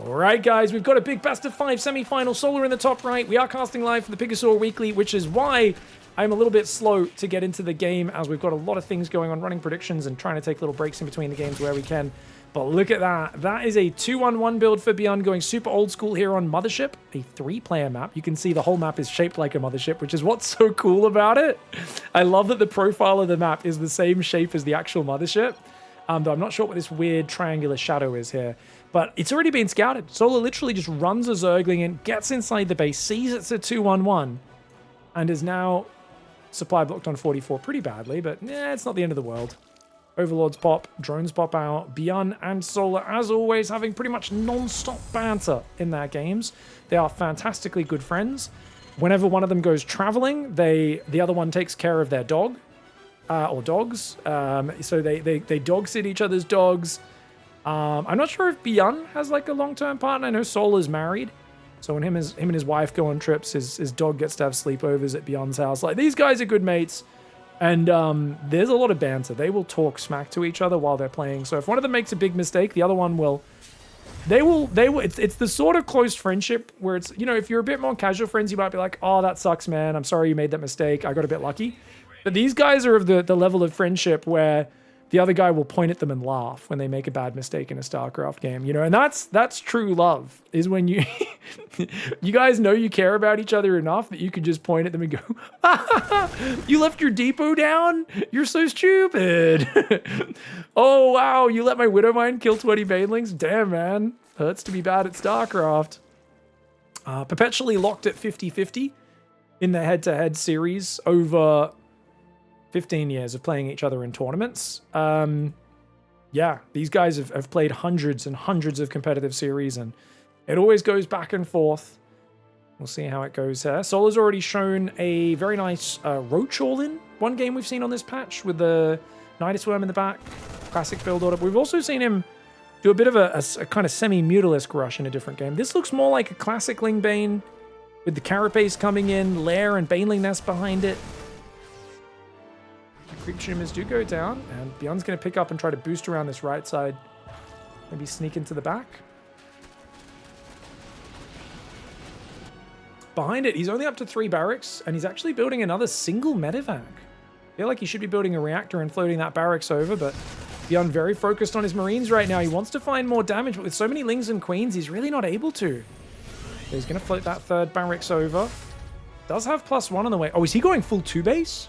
Alright guys, we've got a big best of 5 semi-final. Solar in the top right. We are casting live for the Pigosaur Weekly, which is why I'm a little bit slow to get into the game, as we've got a lot of things going on, running predictions and trying to take little breaks in between the games where we can. But look at that. That is a 2-1-1 build for BYUN, going super old school here on Mothership, a 3-player map. You can see the whole map is shaped like a Mothership, which is what's so cool about it. I love that the profile of the map is the same shape as the actual Mothership. Though I'm not sure what this weird triangular shadow is here. But it's already been scouted. Solar literally just runs a Zergling in, gets inside the base, sees it's a 2-1-1, and is now supply blocked on 44 pretty badly, but yeah, it's not the end of the world. Overlords pop, drones pop out. BYUN and Solar, as always, having pretty much non-stop banter in their games. They are fantastically good friends. Whenever one of them goes traveling, the other one takes care of their dog. Or dogs. So they dog sit each other's dogs. I'm not sure if BYUN has like a long-term partner. I know Solar's married. So when him and his wife go on trips, his dog gets to have sleepovers at BYUN's house. Like, these guys are good mates. And there's a lot of banter. They will talk smack to each other while they're playing. So if one of them makes a big mistake, the other one will... They will. It's the sort of close friendship where it's, you know, if you're a bit more casual friends, you might be like, oh, that sucks, man. I'm sorry you made that mistake. I got a bit lucky. But these guys are of the level of friendship where the other guy will point at them and laugh when they make a bad mistake in a StarCraft game, you know, and that's true love, is when you you guys know you care about each other enough that you can just point at them and go, you left your depot down? You're so stupid. Oh, wow, you let my Widowmine kill 20 banelings? Damn, man. Hurts to be bad at StarCraft. Perpetually locked at 50-50 in the head-to-head series over 15 years of playing each other in tournaments. Yeah, these guys have played hundreds and hundreds of competitive series, and it always goes back and forth. We'll see how it goes here. Solar's already shown a very nice Roach all-in. One game we've seen on this patch with the Nidus Worm in the back. Classic build order. We've also seen him do a bit of a kind of semi-Mutalisk rush in a different game. This looks more like a classic Lingbane with the Carapace coming in, Lair and Baneling Nest behind it. Creep Tumors do go down, and BYUN's going to pick up and try to boost around this right side. Maybe sneak into the back. Behind it, he's only up to 3 barracks, and he's actually building another single medevac. I feel like he should be building a reactor and floating that barracks over, but BYUN very focused on his Marines right now. He wants to find more damage, but with so many Lings and Queens, he's really not able to. So he's going to float that 3rd barracks over. Does have +1 on the way. Oh, is he going full 2-base?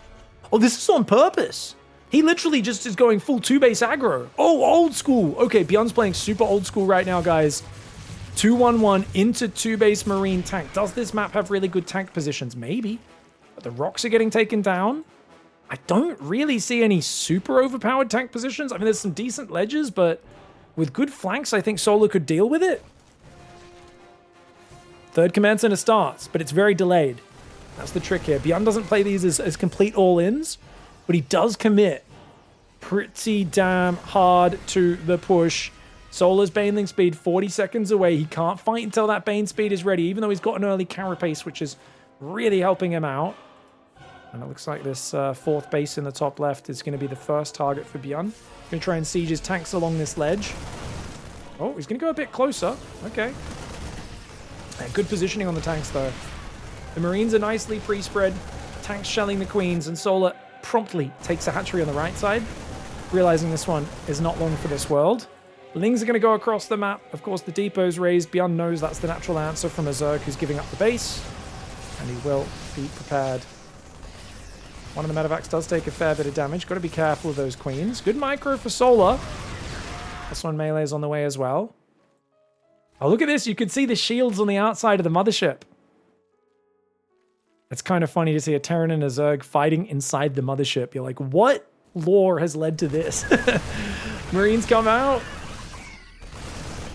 Oh, this is on purpose. He literally just is going full 2-base aggro. Oh, old school. Okay, BYUN's playing super old school right now, guys. 2-1-1 into 2-base Marine tank. Does this map have really good tank positions? Maybe. But the rocks are getting taken down. I don't really see any super overpowered tank positions. I mean, there's some decent ledges, but with good flanks, I think Solar could deal with it. 3rd command center starts, but it's very delayed. That's the trick here. BYUN doesn't play these as complete all-ins, but he does commit pretty damn hard to the push. Solar's Baneling speed 40 seconds away. He can't fight until that Bane speed is ready, even though he's got an early Carapace, which is really helping him out. And it looks like this 4th base in the top left is going to be the first target for BYUN. He's going to try and siege his tanks along this ledge. Oh, he's going to go a bit closer. Okay. Good positioning on the tanks, though. The Marines are nicely pre-spread, tanks shelling the Queens, and Solar promptly takes a hatchery on the right side, realizing this one is not long for this world. Lings are going to go across the map. Of course, the depot's raised. BYUN knows that's the natural answer from a Zerg who's giving up the base, and he will be prepared. One of the medevacs does take a fair bit of damage. Got to be careful of those Queens. Good micro for Solar. This one melee is on the way as well. Oh, look at this. You can see the shields on the outside of the Mothership. It's kind of funny to see a Terran and a Zerg fighting inside the Mothership. You're like, what lore has led to this? Marines come out.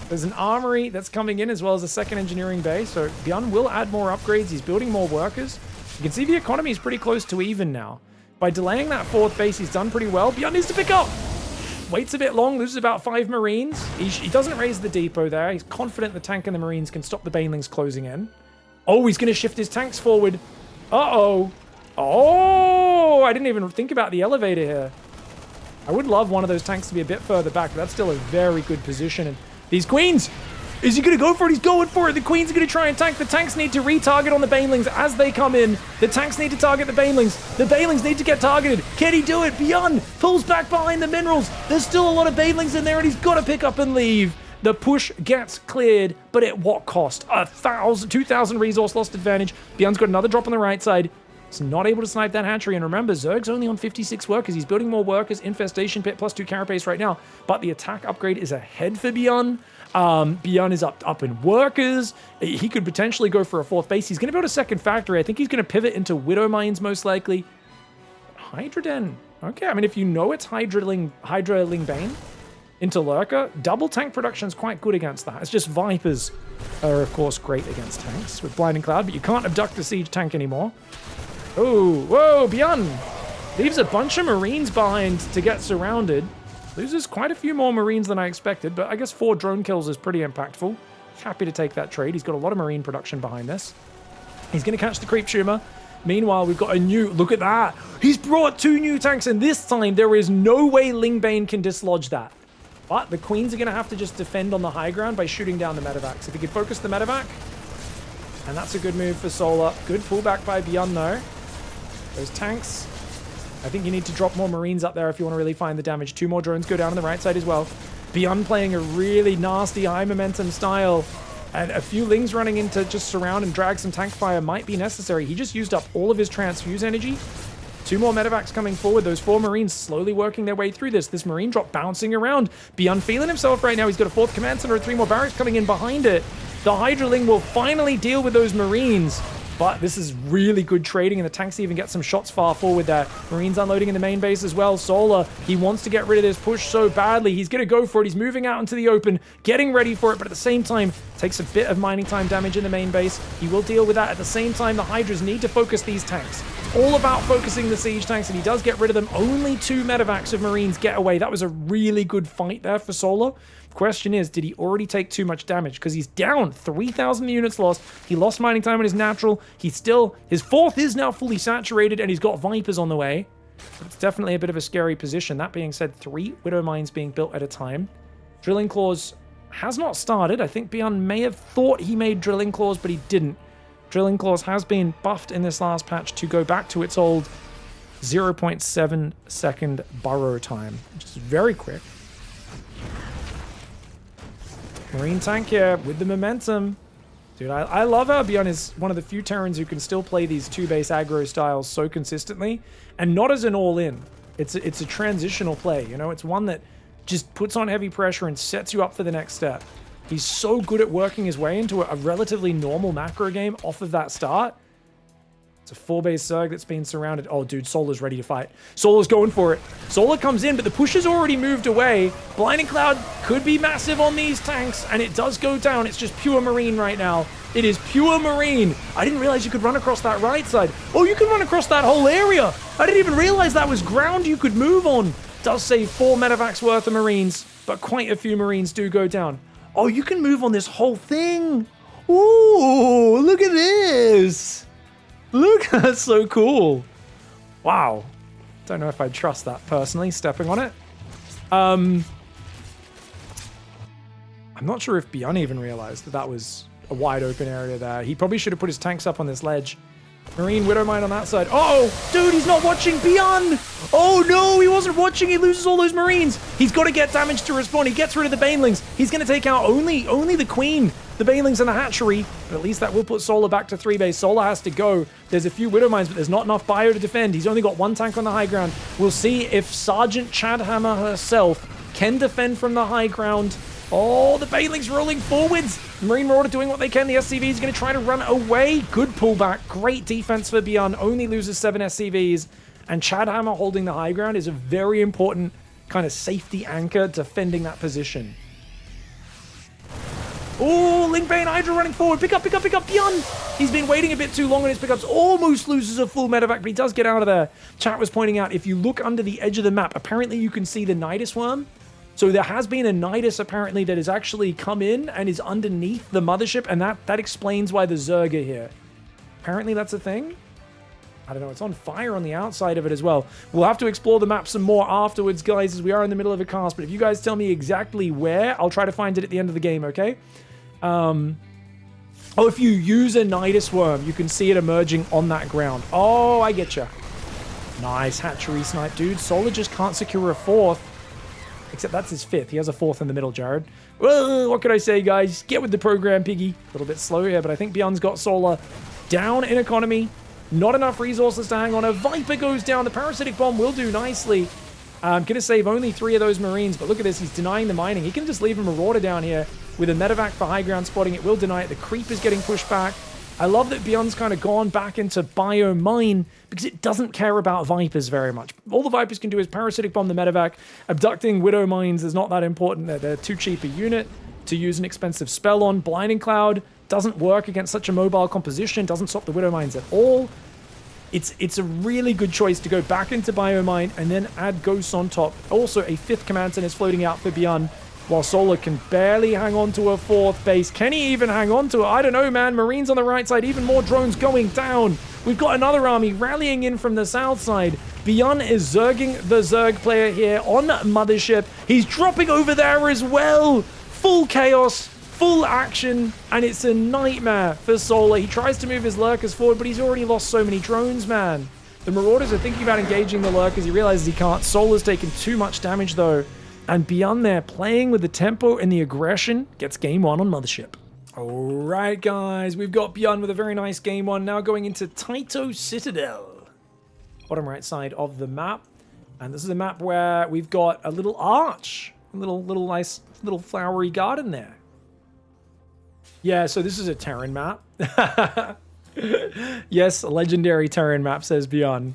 There's an armory that's coming in, as well as a 2nd engineering base. So BYUN will add more upgrades. He's building more workers. You can see the economy is pretty close to even now. By delaying that 4th base, he's done pretty well. BYUN needs to pick up. Waits a bit long, loses about 5 Marines. He doesn't raise the depot there. He's confident the tank and the Marines can stop the Banelings closing in. Oh, he's going to shift his tanks forward. Uh-oh. Oh, I didn't even think about the elevator here. I would love one of those tanks to be a bit further back, but that's still a very good position. And these Queens, Is he going to go for it? He's going for it. The Queen's going to try and tank. The tanks need to retarget on the Banelings as they come in. The tanks need to target the Banelings. The Banelings need to get targeted. Can he do it? BYUN pulls back behind the minerals. There's still a lot of Banelings in there, and he's got to pick up and leave. The push gets cleared, but at what cost? 2,000 resource lost advantage. BYUN's got another drop on the right side. He's not able to snipe that hatchery. And remember, Zerg's only on 56 workers. He's building more workers. Infestation Pit plus 2 carapace right now. But the attack upgrade is ahead for BYUN. BYUN is up in workers. He could potentially go for a 4th base. He's going to build a 2nd factory. I think he's going to pivot into Widow Mines most likely. Hydra Den. Okay, I mean, if you know it's Hydra Ling Bane into Lurker, double tank production is quite good against that. It's just Vipers are, of course, great against tanks with Blinding Cloud, but you can't abduct the siege tank anymore. Oh, whoa, BYUN leaves a bunch of Marines behind to get surrounded. Loses quite a few more Marines than I expected, but I guess 4 drone kills is pretty impactful. Happy to take that trade. He's got a lot of Marine production behind this. He's going to catch the Creep Tumor. Meanwhile, we've got a new... Look at that. He's brought 2 new tanks, and this time there is no way Lingbane can dislodge that. But the Queens are going to have to just defend on the high ground by shooting down the medevacs. If he could focus the medevac, and that's a good move for Solar. Good pullback by BYUN, though. Those tanks... I think you need to drop more Marines up there if you want to really find the damage. 2 more drones go down on the right side as well. BYUN playing a really nasty high momentum style. And a few Lings running in to just surround and drag some tank fire might be necessary. He just used up all of his transfuse energy. 2 more medevacs coming forward. Those 4 Marines slowly working their way through this. This Marine drop bouncing around. BYUN feeling himself right now. He's got a 4th command center and 3 more barracks coming in behind it. The Hydra Ling will finally deal with those Marines. But this is really good trading, and the tanks even get some shots far forward there. Marines unloading in the main base as well. Solar, he wants to get rid of this push so badly. He's going to go for it. He's moving out into the open, getting ready for it, but at the same time, takes a bit of mining time damage in the main base. He will deal with that. At the same time, the Hydras need to focus these tanks. All about focusing the siege tanks, and he does get rid of them. Only 2 medevacs of Marines get away. That was a really good fight there for Solar. Question is, did he already take too much damage? Because he's down 3,000 units lost. He lost mining time on his natural. His 4th is now fully saturated, and he's got Vipers on the way. But it's definitely a bit of a scary position. That being said, 3 Widow Mines being built at a time. Drilling Claws has not started. I think BYUN may have thought he made Drilling Claws, but he didn't. Drilling Claws has been buffed in this last patch to go back to its old 0.7 second burrow time, which is very quick. Marine tank here with the momentum. Dude, I love how BYUN is one of the few Terrans who can still play these 2-base aggro styles so consistently, and not as an all-in. It's a transitional play, you know? It's one that just puts on heavy pressure and sets you up for the next step. He's so good at working his way into a relatively normal macro game off of that start. It's a 4-base Zerg that's been surrounded. Oh, dude, Solar's ready to fight. Solar's going for it. Solar comes in, but the push has already moved away. Blinding Cloud could be massive on these tanks, and it does go down. It's just pure Marine right now. It is pure Marine. I didn't realize you could run across that right side. Oh, you can run across that whole area. I didn't even realize that was ground you could move on. Does save 4 medevacs worth of Marines, but quite a few Marines do go down. Oh, you can move on this whole thing. Ooh, look at this. Look, that's so cool. Wow. Don't know if I'd trust that personally, stepping on it. I'm not sure if BYUN even realized that that was a wide open area there. He probably should have put his tanks up on this ledge. Marine Widow Mine on that side. Oh, dude, he's not watching BYUN. Oh, no, he wasn't watching. He loses all those Marines. He's got to get damage to respawn. He gets rid of the Banelings. He's going to take out only the Queen, the Banelings, and the hatchery. But at least that will put Solar back to 3-base. Solar has to go. There's a few Widow Mines, but there's not enough bio to defend. He's only got 1 tank on the high ground. We'll see if Sergeant Chadhammer herself can defend from the high ground. Oh, the Banelings rolling forwards. Marine Marauder doing what they can. The SCV is going to try to run away. Good pullback. Great defense for BYUN. Only loses 7 SCVs. And Chadhammer holding the high ground is a very important kind of safety anchor defending that position. Oh, Lingbane Hydra running forward. Pick up, BYUN. He's been waiting a bit too long on his pickups. Almost loses a full medevac, but he does get out of there. Chat was pointing out, if you look under the edge of the map, apparently you can see the Nidus worm. So there has been a Nidus apparently that has actually come in and is underneath the mothership, and that explains why the Zerg are here. Apparently that's a thing. I don't know, it's on fire on the outside of it as well. We'll have to explore the map some more afterwards, guys, as we are in the middle of a cast, but if you guys tell me exactly where, I'll try to find it at the end of the game, okay? Oh, if you use a Nidus Worm, you can see it emerging on that ground. Oh, I get you. Nice hatchery snipe, dude. Solar just can't secure a 4th. Except that's his 5th. He has a 4th in the middle, Jared. Well, what can I say, guys? Get with the program, Piggy. A little bit slow here, but I think BYUN's got Solar down in economy. Not enough resources to hang on. A Viper goes down. The Parasitic Bomb will do nicely. Going to save only 3 of those Marines, but look at this. He's denying the mining. He can just leave a Marauder down here with a Medevac for high ground spotting. It will deny it. The Creep is getting pushed back. I love that BYUN's kind of gone back into BYUN because it doesn't care about Vipers very much. All the Vipers can do is Parasitic Bomb the Medevac. Abducting Widow Mines is not that important. They're too cheap a unit to use an expensive spell on. Blinding Cloud doesn't work against such a mobile composition. Doesn't stop the Widow Mines at all. It's a really good choice to go back into BYUN and then add Ghosts on top. Also, a 5th command center is floating out for BYUN, while Solar can barely hang on to a 4th base. Can he even hang on to it? I don't know, man. Marines on the right side, even more drones going down. We've got another army rallying in from the south side. BYUN is zerging the Zerg player here on Mothership. He's dropping over there as well. Full chaos, full action, and it's a nightmare for Solar. He tries to move his Lurkers forward, but he's already lost so many drones, man. The Marauders are thinking about engaging the Lurkers. He realizes he can't. Solar's taken too much damage, though. And BYUN there, playing with the tempo and the aggression, gets game 1 on Mothership. All right, guys, we've got BYUN with a very nice game 1. Now going into Taito Citadel. Bottom right side of the map. And this is a map where we've got a little arch. A little nice little flowery garden there. Yeah, so this is a Terran map. Yes, a legendary Terran map, says BYUN.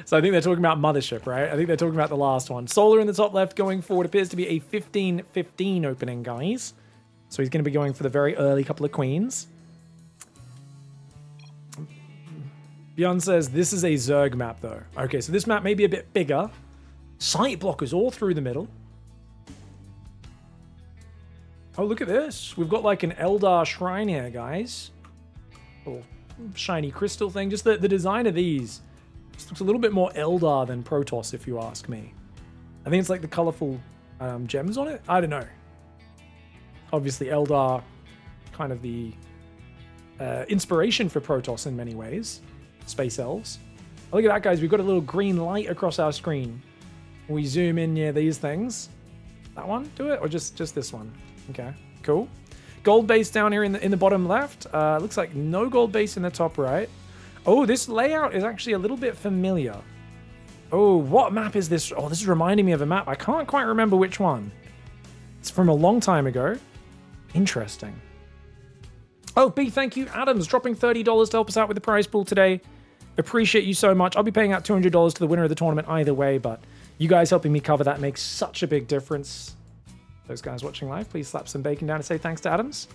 So I think they're talking about Mothership, right? I think they're talking about the last one. Solar in the top left going forward appears to be a 15-15 opening, guys. So he's going to be going for the very early couple of queens. BYUN says this is a Zerg map, though. Okay, so this map may be a bit bigger. Sight blockers all through the middle. Oh, look at this. We've got like an Eldar shrine here, guys. Little shiny crystal thing. Just the design of these. This looks a little bit more Eldar than Protoss, if you ask me. I think it's like the colorful gems on it. I don't know. Obviously, Eldar, kind of the inspiration for Protoss in many ways. Space elves. Oh, look at that, guys. We've got a little green light across our screen. We zoom in near these things. That one? Do it? Or just this one? Okay, cool. Gold base down here in the bottom left. Looks like no gold base in the top right. Oh, this layout is actually a little bit familiar. Oh, what map is this? Oh, this is reminding me of a map. I can't quite remember which one. It's from a long time ago. Interesting. Oh, big thank you, Adams, dropping $30 to help us out with the prize pool today. Appreciate you so much. I'll be paying out $200 to the winner of the tournament either way, but you guys helping me cover that makes such a big difference. Those guys watching live, please slap some bacon down and say thanks to Adams.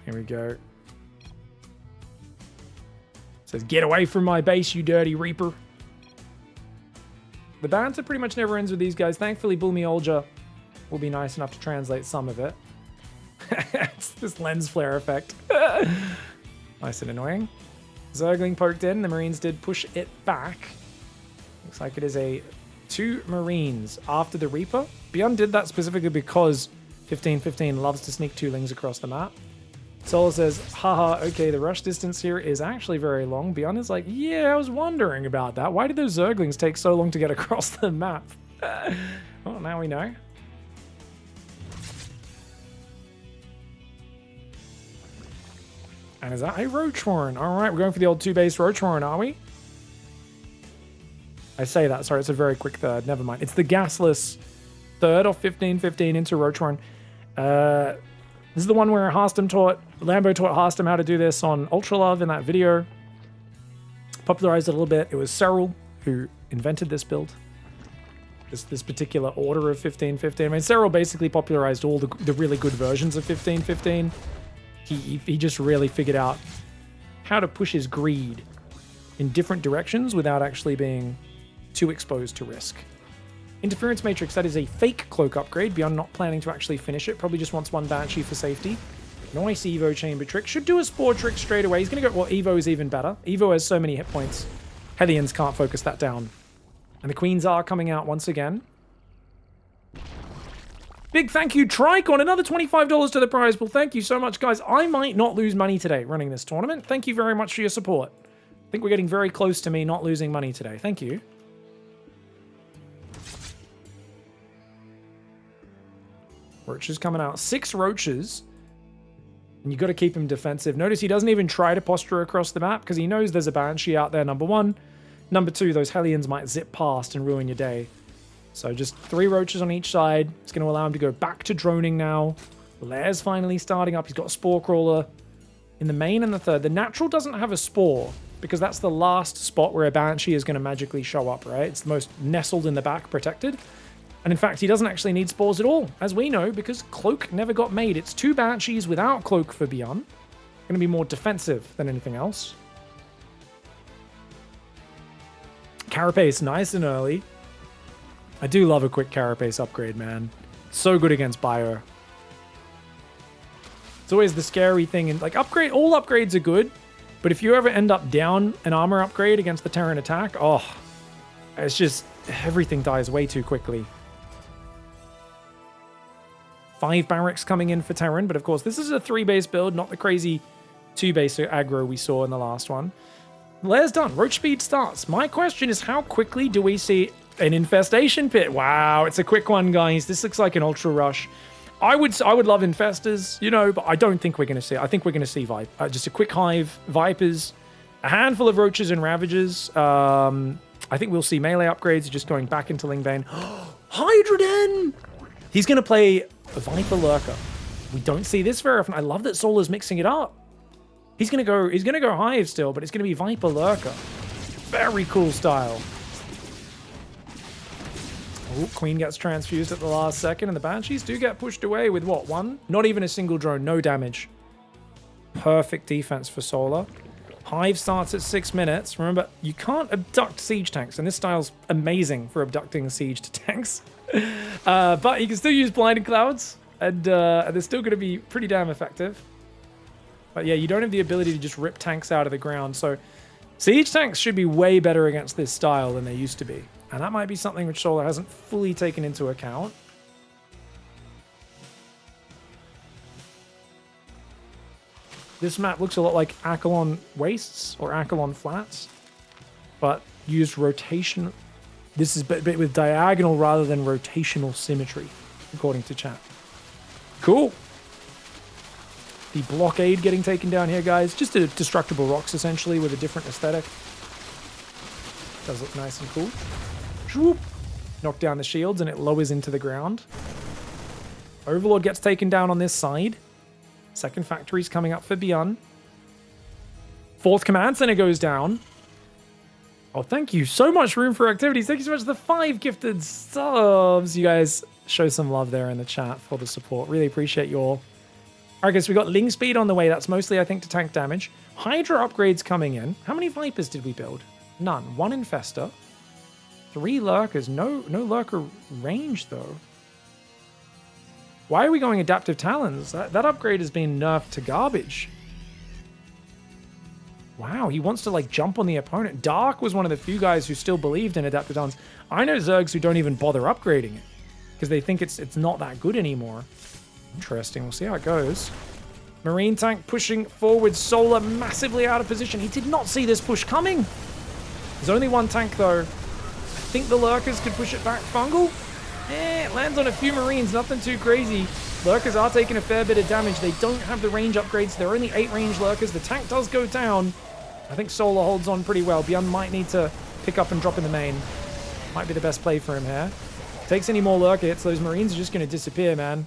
Here we go. Says, get away from my base, you dirty reaper. The banter pretty much never ends with these guys. Thankfully, Bulmi Olja will be nice enough to translate some of it. It's this lens flare effect. Nice and annoying. Zergling poked in. The Marines did push it back. Looks like it is a 2 Marines after the Reaper. BYUN did that specifically because 15-15 loves to sneak 2lings across the map. Solar says, haha, okay, the rush distance here is actually very long. BYUN is like, yeah, I was wondering about that. Why did those Zerglings take so long to get across the map? Well, now we know. And is that a Roachhorn? All right, we're going for the old 2-base Roachhorn, are we? I say that, sorry, it's a very quick third. Never mind. It's the gasless third off 15-15 into Roachhorn. This is the one where Lambo taught Harstam how to do this on Ultralove in that video. Popularized it a little bit. It was Cyril who invented this build. This particular order of 15-15. I mean, Cyril basically popularized all the really good versions of 15-15. He just really figured out how to push his greed in different directions without actually being too exposed to risk. Interference Matrix, that is a fake cloak upgrade. BYUN not planning to actually finish it. Probably just wants one Banshee for safety. Nice Evo Chamber trick. Should do a Spore trick straight away. He's going to go... Well, Evo is even better. Evo has so many hit points. Hellions can't focus that down And the queens are coming out once again. Big thank you, Tricon. Another $25 to the prize pool. Thank you so much, guys. I might not lose money today running this tournament. Thank you very much for your support. I think we're getting very close to me not losing money today. Thank you. Roaches coming out. 6 roaches. And you got to keep him defensive. Notice he doesn't even try to posture across the map because he knows there's a Banshee out there, number 1. Number 2, those Hellions might zip past and ruin your day. So just 3 roaches on each side. It's going to allow him to go back to droning now. Lair's finally starting up. He's got a Spore Crawler in the main and the third. The natural doesn't have a Spore because that's the last spot where a Banshee is going to magically show up, right? It's the most nestled in the back, protected. And in fact, he doesn't actually need spores at all, as we know, because Cloak never got made. It's 2 Banshees without Cloak for BYUN. Going to be more defensive than anything else. Carapace, nice and early. I do love a quick Carapace upgrade, man. So good against Bio. It's always the scary thing. And like, all upgrades are good, but if you ever end up down an armor upgrade against the Terran attack, oh, it's just, everything dies way too quickly. 5 barracks coming in for Terran, but of course this is a 3-base build, not the crazy 2-base aggro we saw in the last one. Lair's done. Roach speed starts. My question is, how quickly do we see an infestation pit? Wow, it's a quick one, guys. This looks like an ultra rush. I would love infestors, you know, but I don't think we're going to see it. I think we're going to see just a quick hive, vipers, a handful of roaches and ravagers. I think we'll see melee upgrades just going back into Lingbane. Hydroden! He's going to play a Viper Lurker. We don't see this very often. I love that Solar's mixing it up. He's going to go Hive still, but it's going to be Viper Lurker. Very cool style. Oh, Queen gets transfused at the last second, and the Banshees do get pushed away with what, 1? Not even a single drone, no damage. Perfect defense for Solar. Hive starts at 6 minutes. Remember, you can't abduct siege tanks, and this style's amazing for abducting siege to tanks. But you can still use Blinding Clouds, and they're still going to be pretty damn effective. But yeah, you don't have the ability to just rip tanks out of the ground, so siege tanks should be way better against this style than they used to be. And that might be something which Solar hasn't fully taken into account. This map looks a lot like Akelon Wastes or Akelon Flats, but used rotation. This is a bit with diagonal rather than rotational symmetry, according to chat. Cool. The blockade getting taken down here, guys. Just a destructible rocks, essentially, with a different aesthetic. Does look nice and cool. Shwoop. Knock down the shields, and it lowers into the ground. Overlord gets taken down on this side. Second factory's coming up for BYUN. 4th command center goes down. Oh, thank you so much, Room for Activities. Thank you so much for the 5 gifted subs. You guys show some love there in the chat for the support. Really appreciate you all. All right, guys, we got Ling Speed on the way. That's mostly, I think, to tank damage. Hydra upgrades coming in. How many Vipers did we build? None. 1 Infestor. 3 Lurkers. No Lurker range, though. Why are we going Adaptive Talons? That upgrade has been nerfed to garbage. Wow, he wants to, like, jump on the opponent. Dark was one of the few guys who still believed in Adaptive Talons. I know Zergs who don't even bother upgrading it because they think it's not that good anymore. Interesting. We'll see how it goes. Marine tank pushing forward. Solar massively out of position. He did not see this push coming. There's only 1 tank, though. I think the Lurkers could push it back. Fungal? It lands on a few Marines. Nothing too crazy. Lurkers are taking a fair bit of damage. They don't have the range upgrades. They're only 8 range Lurkers. The tank does go down. I think Solar holds on pretty well. BYUN might need to pick up and drop in the main. Might be the best play for him here. Takes any more Lurker hits, those Marines are just going to disappear, man.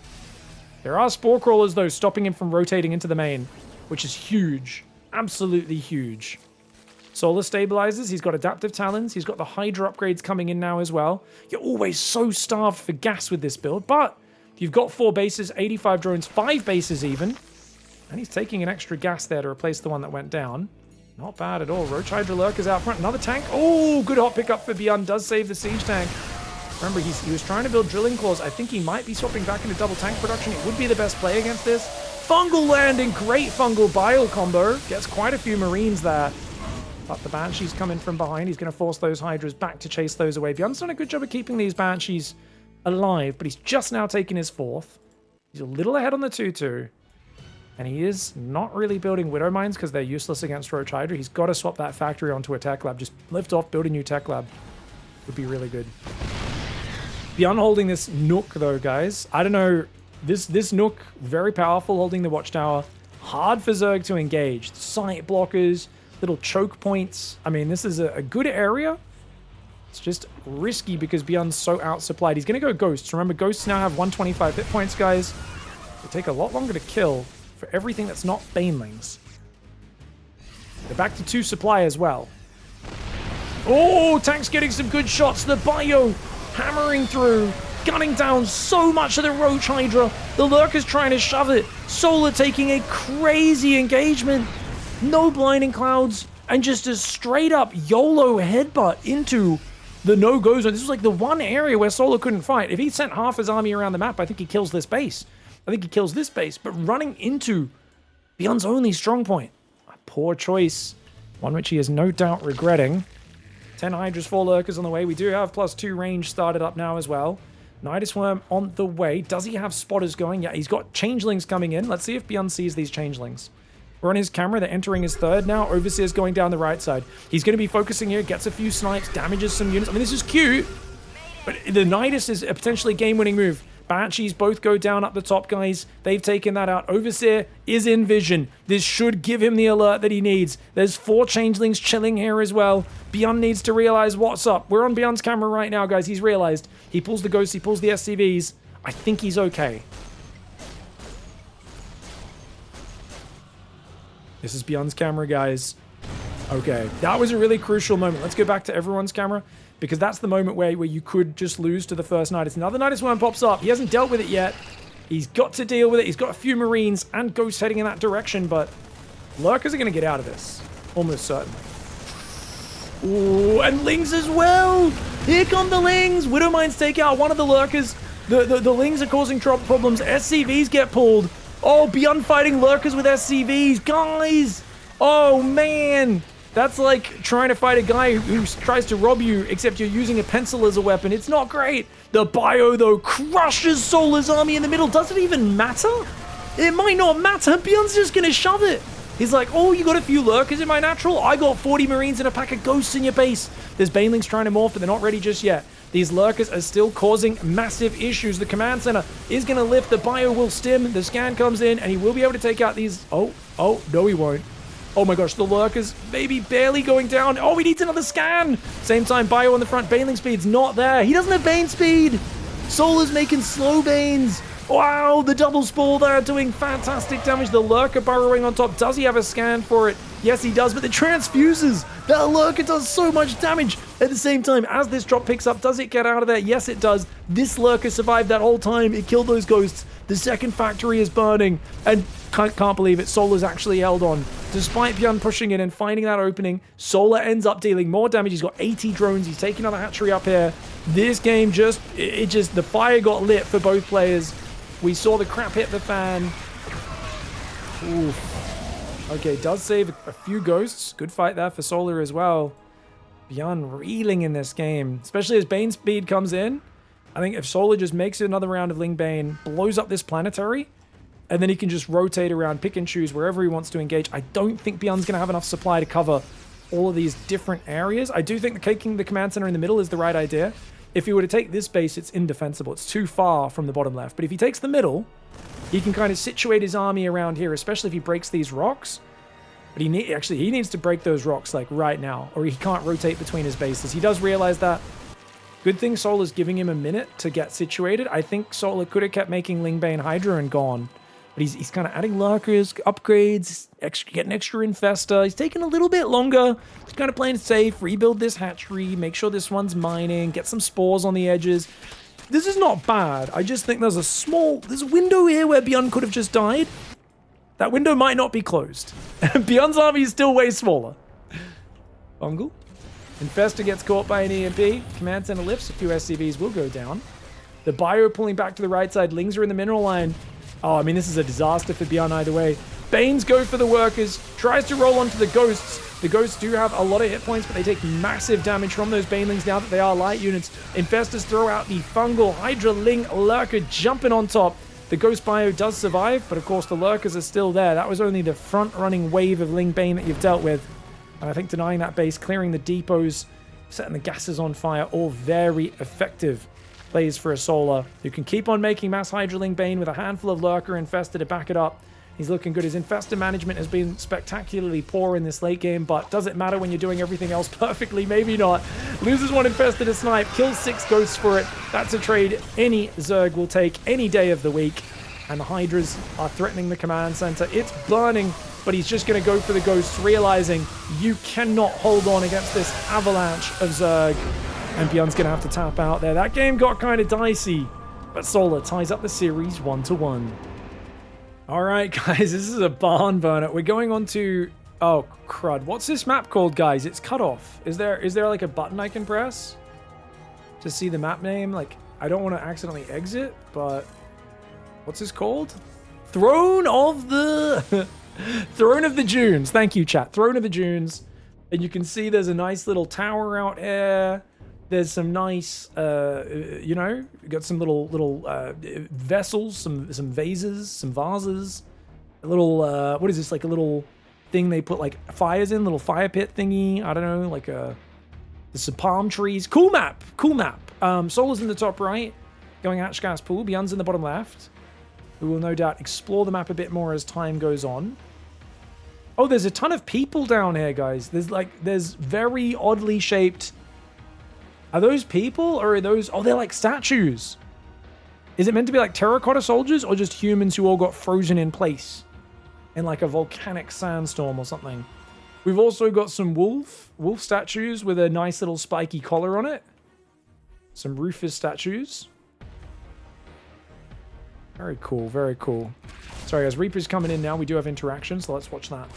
There are Spore Crawlers, though, stopping him from rotating into the main, which is huge. Absolutely huge. Solar stabilizes. He's got Adaptive Talons. He's got the Hydra upgrades coming in now as well. You're always so starved for gas with this build, but you've got 4 bases, 85 drones, 5 bases even. And he's taking an extra gas there to replace the one that went down. Not bad at all. Roach Hydra Lurkers out front. Another tank. Oh, good hot pickup for BYUN. Does save the siege tank. Remember, he was trying to build drilling claws. I think he might be swapping back into double tank production. It would be the best play against this. Fungal landing. Great fungal bile combo. Gets quite a few Marines there. But the Banshees come in from behind. He's going to force those Hydras back to chase those away. BYUN's done a good job of keeping these Banshees alive, but he's just now taken his 4th. He's a little ahead on the 2-2. And he is not really building Widow Mines because they're useless against Roach Hydra. He's got to swap that factory onto a tech lab. Just lift off, build a new tech lab. Would be really good. BYUN holding this Nook though, guys. I don't know. This Nook, very powerful, holding the Watchtower. Hard for Zerg to engage. Sight blockers, little choke points. I mean, this is a good area. It's just risky because BYUN's so outsupplied. He's going to go Ghosts. Remember, Ghosts now have 125 hit points, guys. They take a lot longer to kill for everything that's not Banelings. They're back to 2 supply as well. Oh, Tank's getting some good shots. The Bio hammering through, gunning down so much of the Roach Hydra. The Lurker's trying to shove it. Solar taking a crazy engagement. No blinding clouds, and just a straight up YOLO headbutt into the no-go zone. This was like the one area where Solar couldn't fight. If he sent half his army around the map, I think he kills this base. I think he kills this base, but running into BYUN's only strong point. A poor choice. One which he is no doubt regretting. 10 Hydras, 4 Lurkers on the way. We do have +2 range started up now as well. Nidus Worm on the way. Does he have spotters going? Yeah, he's got changelings coming in. Let's see if BYUN sees these changelings. We're on his camera. They're entering his 3rd now. Overseer's going down the right side. He's going to be focusing here. Gets a few snipes. Damages some units. I mean, this is cute. But the Nidus is a potentially game-winning move. Banshees both go down up the top, guys. They've taken that out. Overseer is in vision. This should give him the alert that he needs. There's 4 changelings chilling here as well. BYUN needs to realize what's up. We're on BYUN's camera right now, guys. He's realized. He pulls the ghosts. He pulls the SCVs. I think he's okay. This is BYUN's camera, guys. Okay, that was a really crucial moment. Let's go back to everyone's camera, because that's the moment where you could just lose to the first Nidus. Another Nidus Worm pops up. He hasn't dealt with it yet. He's got to deal with it. He's got a few Marines and Ghosts heading in that direction, but Lurkers are going to get out of this. Almost certainly. Ooh, and Lings as well. Here come the Lings. Widow Mines take out one of the Lurkers. The Lings are causing problems. SCVs get pulled. Oh, BYUN fighting Lurkers with SCVs. Guys. Oh, man. That's like trying to fight a guy who tries to rob you, except you're using a pencil as a weapon. It's not great. The Bio, though, crushes Solar's army in the middle. Does it even matter? It might not matter. BYUN's just going to shove it. He's like, oh, you got a few Lurkers in my natural? I got 40 Marines and a pack of Ghosts in your base. There's Banelings trying to morph, but they're not ready just yet. These Lurkers are still causing massive issues. The command center is going to lift. The Bio will stim. The scan comes in, and he will be able to take out these... Oh, no, he won't. Oh my gosh, the Lurkers maybe barely going down. Oh, he needs another scan. Same time, Bio on the front. Baneling speed's not there. He doesn't have Bane speed. Solar's making slow Banes. Wow, the double spore there doing fantastic damage. The Lurker burrowing on top. Does he have a scan for it? Yes, he does, but the transfuses. That Lurker does so much damage. At the same time, as this drop picks up, does it get out of there? Yes, it does. This Lurker survived that whole time. It killed those Ghosts. The second factory is burning. And can't believe it. Solar's actually held on. Despite BYUN pushing in and finding that opening, Solar ends up dealing more damage. He's got 80 drones. He's taking another hatchery up here. This game the fire got lit for both players. We saw the crap hit the fan. Oof. Okay, does save a few Ghosts. Good fight there for Solar as well. BYUN reeling in this game, especially as Bane speed comes in. I think if Solar just makes another round of Ling Bane, blows up this planetary, and then he can just rotate around, pick and choose wherever he wants to engage. I don't think BYUN's going to have enough supply to cover all of these different areas. I do think that taking the command center in the middle is the right idea. If he were to take this base, it's indefensible. It's too far from the bottom left. But if he takes the middle, he can kind of situate his army around here, especially if he breaks these rocks. But he needs to break those rocks like right now, or he can't rotate between his bases. He does realize that. Good thing Solar's giving him a minute to get situated. I think Solar could have kept making Lingbane Hydra and gone. But he's kind of adding Lurkers, upgrades, getting extra Infester. He's taking a little bit longer. He's kind of playing it safe, rebuild this hatchery, make sure this one's mining, get some spores on the edges. This is not bad. I just think there's a window here where BYUN could have just died. That window might not be closed. BYUN's army is still way smaller. Bungle. Infester gets caught by an EMP. Command center lifts. A few SCVs will go down. The Bio pulling back to the right side. Lings are in the mineral line. Oh, I mean, this is a disaster for BYUN either way. Banes go for the workers, tries to roll onto the ghosts. The ghosts do have a lot of hit points, but they take massive damage from those banelings now that they are light units. Infestors throw out the fungal Hydra Ling Lurker jumping on top. The Ghost Bio does survive, but of course the Lurkers are still there. That was only the front-running wave of Ling Bane that you've dealt with. And I think denying that base, clearing the depots, setting the gases on fire, all very effective plays for a Solar who can keep on making mass Hydra Ling Bane with a handful of Lurker Infestor to back it up. He's looking good. His Infestor management has been spectacularly poor in this late game, but does it matter when you're doing everything else perfectly? Maybe not. Loses one Infestor to snipe, kills 6 ghosts for it. That's a trade any Zerg will take any day of the week. And the Hydras are threatening the command center. It's burning, but he's just going to go for the ghosts, realizing you cannot hold on against this avalanche of Zerg. And BYUN's going to have to tap out there. That game got kind of dicey, but Solar ties up the series 1-1. All right, guys, this is a barn burner. We're going on to... Oh, crud. What's this map called, guys? It's cut off. Is there like a button I can press to see the map name? Like, I don't want to accidentally exit, but... What's this called? Throne of the... Throne of the Dunes. Thank you, chat. Throne of the Dunes. And you can see there's a nice little tower out here. There's some nice, you know, got some little vessels, some vases, some vases. A little, what is this? Like a little thing they put like fires in, little fire pit thingy. I don't know, like there's some palm trees. Cool map, cool map. Solar's in the top right, going Ashgas Pool. BYUN's in the bottom left. We will no doubt explore the map a bit more as time goes on. Oh, there's a ton of people down here, guys. There's very oddly shaped... Are those people or are those... Oh, they're like statues. Is it meant to be like terracotta soldiers or just humans who all got frozen in place in like a volcanic sandstorm or something? We've also got some wolf statues with a nice little spiky collar on it. Some Rufus statues. Very cool, very cool. Sorry guys, Reaper's coming in now. We do have interaction, so let's watch that.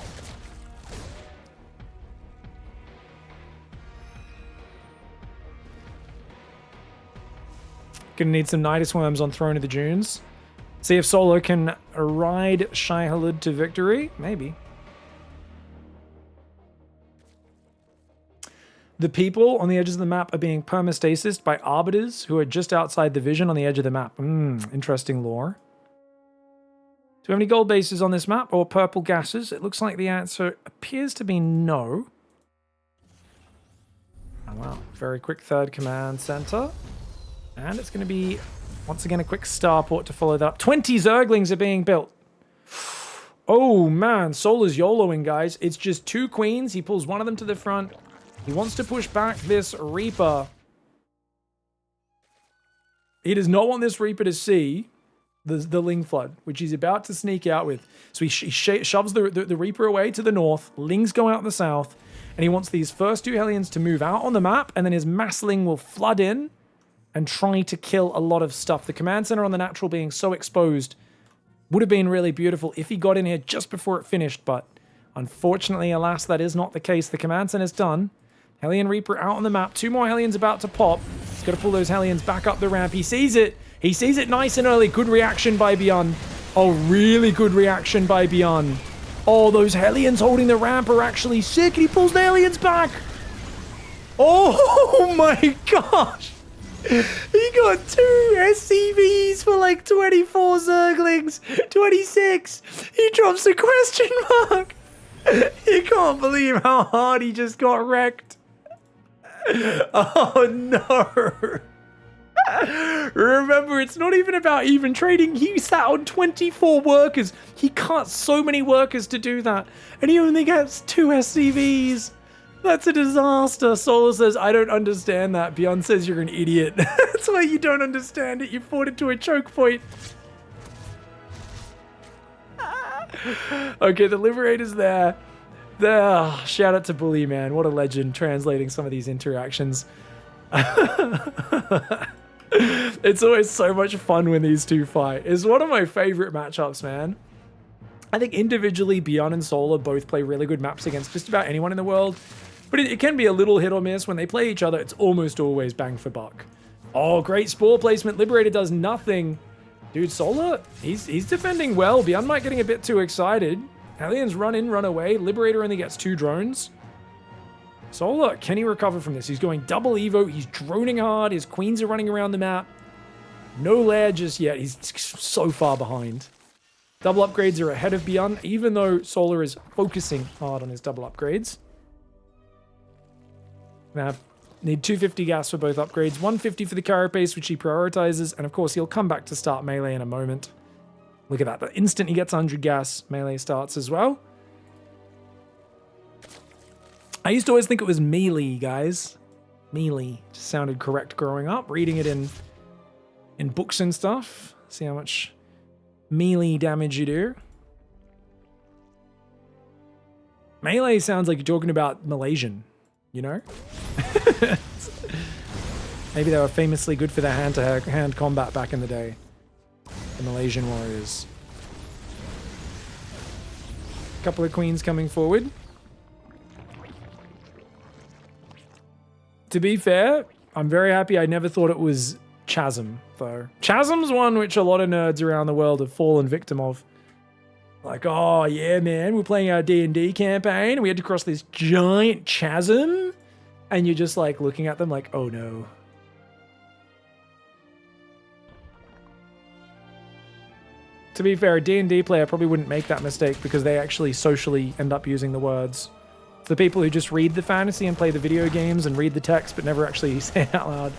Gonna need some Nidus Worms on Throne of the Dunes. See if Solar can ride Shai-Hulud to victory. Maybe. The people on the edges of the map are being permastasised by arbiters who are just outside the vision on the edge of the map. Interesting lore. Do we have any gold bases on this map or purple gases? It looks like the answer appears to be no. Oh, wow. Very quick third command center. And it's going to be, once again, a quick starport to follow that up. 20 Zerglings are being built. Oh, man. Solar's YOLOing, guys. It's just 2 queens. He pulls one of them to the front. He wants to push back this Reaper. He does not want this Reaper to see the Ling Flood, which he's about to sneak out with. So he shoves the Reaper away to the north. Lings go out in the south. And he wants these first 2 Hellions to move out on the map. And then his Massling will flood in and try to kill a lot of stuff. The command center on the natural being so exposed would have been really beautiful if he got in here just before it finished, but unfortunately, alas, that is not the case. The command center's done. Hellion Reaper out on the map. 2 more Hellions about to pop. He's got to pull those Hellions back up the ramp. He sees it. He sees it nice and early. Good reaction by BYUN. Oh, really good reaction by BYUN. Oh, those Hellions holding the ramp are actually sick. And he pulls the Hellions back. Oh my gosh. He got 2 SCVs for like 24 Zerglings. 26. He drops a question mark. You can't believe how hard he just got wrecked. Oh no. Remember, it's not even about even trading. He sat on 24 workers. He cut so many workers to do that. And he only gets 2 SCVs. That's a disaster. Solar says, I don't understand that. BYUN says you're an idiot. That's why you don't understand it. You fought it to a choke point. Okay, the Liberator's there. Shout out to Bully, man. What a legend translating some of these interactions. It's always so much fun when these two fight. It's one of my favorite matchups, man. I think individually, BYUN and Solar both play really good maps against just about anyone in the world. But it can be a little hit or miss. When they play each other, it's almost always bang for buck. Oh, great Spore placement. Liberator does nothing. Dude, Solar, he's defending well. BYUN might getting a bit too excited. Hellions run in, run away. Liberator only gets 2 drones. Solar, can he recover from this? He's going double Evo. He's droning hard. His queens are running around the map. No lair just yet. He's so far behind. Double upgrades are ahead of BYUN, even though Solar is focusing hard on his double upgrades. Now, need 250 gas for both upgrades. 150 for the carapace, which he prioritizes. And of course, he'll come back to start melee in a moment. Look at that. The instant he gets 100 gas, melee starts as well. I used to always think it was melee, guys. Melee just sounded correct growing up. Reading it in books and stuff. See how much melee damage you do. Melee sounds like you're talking about Malaysian, you know? Maybe they were famously good for their hand-to-hand combat back in the day. The Malaysian warriors. Couple of queens coming forward. To be fair, I'm very happy I never thought it was Chasm, though. Chasm's one which a lot of nerds around the world have fallen victim of. Like, oh yeah, man, we're playing our D&D campaign, and we had to cross this giant chasm, and you're just like looking at them like, oh no. To be fair, a D&D player probably wouldn't make that mistake because they actually socially end up using the words. The people who just read the fantasy and play the video games and read the text but never actually say it out loud.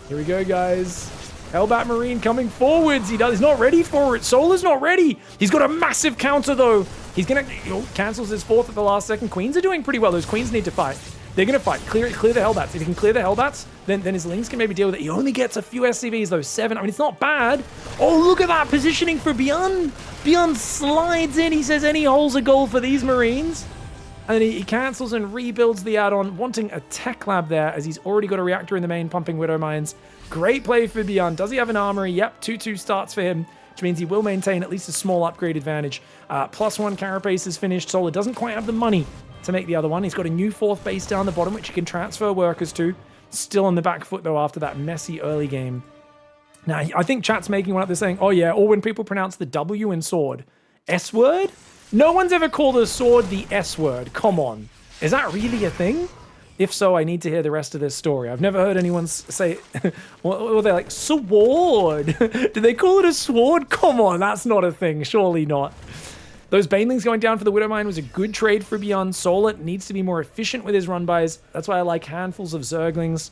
Here we go, guys. Hellbat Marine coming forwards. He's not ready for it. Solar's not ready. He's got a massive counter, though. He's going to... cancels his 4th at the last second. Queens are doing pretty well. Those queens need to fight. They're going to fight. Clear the Hellbats. If he can clear the Hellbats, then his Lings can maybe deal with it. He only gets a few SCVs, though. 7. I mean, it's not bad. Oh, look at that positioning for BYUN. BYUN slides in. He says any hole's a goal for these Marines. And then he cancels and rebuilds the add-on, wanting a tech lab there, as he's already got a reactor in the main pumping Widow Mines. Great play for BYUN. Does he have an armory? Yep, 2-2 starts for him, which means he will maintain at least a small upgrade advantage. +1 carapace is finished. Solar doesn't quite have the money to make the other one. He's got a new 4th base down the bottom, which he can transfer workers to. Still on the back foot, though, after that messy early game. Now, I think chat's making one up there saying, oh yeah, or when people pronounce the W in sword. S-word? No one's ever called a sword the S-word. Come on. Is that really a thing? If so, I need to hear the rest of this story. I've never heard anyone say, well, they're like, sword. Did they call it a sword? Come on, that's not a thing. Surely not. Those Banelings going down for the Widowmine was a good trade for BYUN. Solar needs to be more efficient with his run-bys. That's why I like handfuls of Zerglings.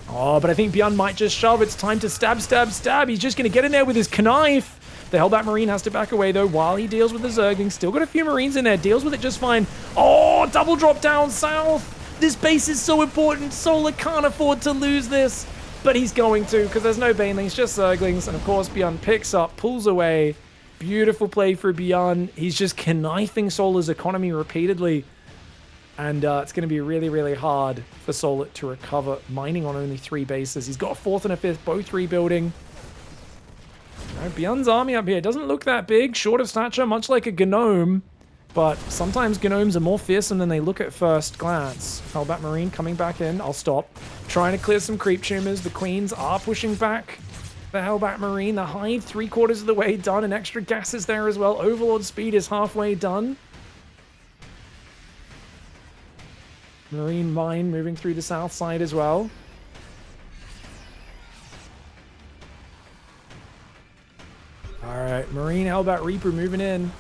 Oh, but I think BYUN might just shove. It's time to stab, stab, stab. He's just going to get in there with his knife. The Hellbat Marine has to back away, though, while he deals with the Zerglings. Still got a few Marines in there. Deals with it just fine. Oh, double drop down south. This base is so important. Solar can't afford to lose this. But he's going to, because there's no Banelings, just Zerglings. And, of course, BYUN picks up, pulls away. Beautiful play for BYUN. He's just knifing Solar's economy repeatedly. And it's going to be really, really hard for Solar to recover, mining on only 3 bases. He's got a 4th and a 5th, both rebuilding. BYUN's army up here doesn't look that big, short of stature, much like a Gnome. But sometimes Gnomes are more fearsome than they look at first glance. Hellbat Marine coming back in. I'll stop. Trying to clear some creep tumors. The Queens are pushing back. The Hellbat Marine, the Hive, 3/4 of the way done, and extra gas is there as well. Overlord speed is halfway done. Marine mine moving through the south side as well. Alright, Marine Hellbat Reaper moving in.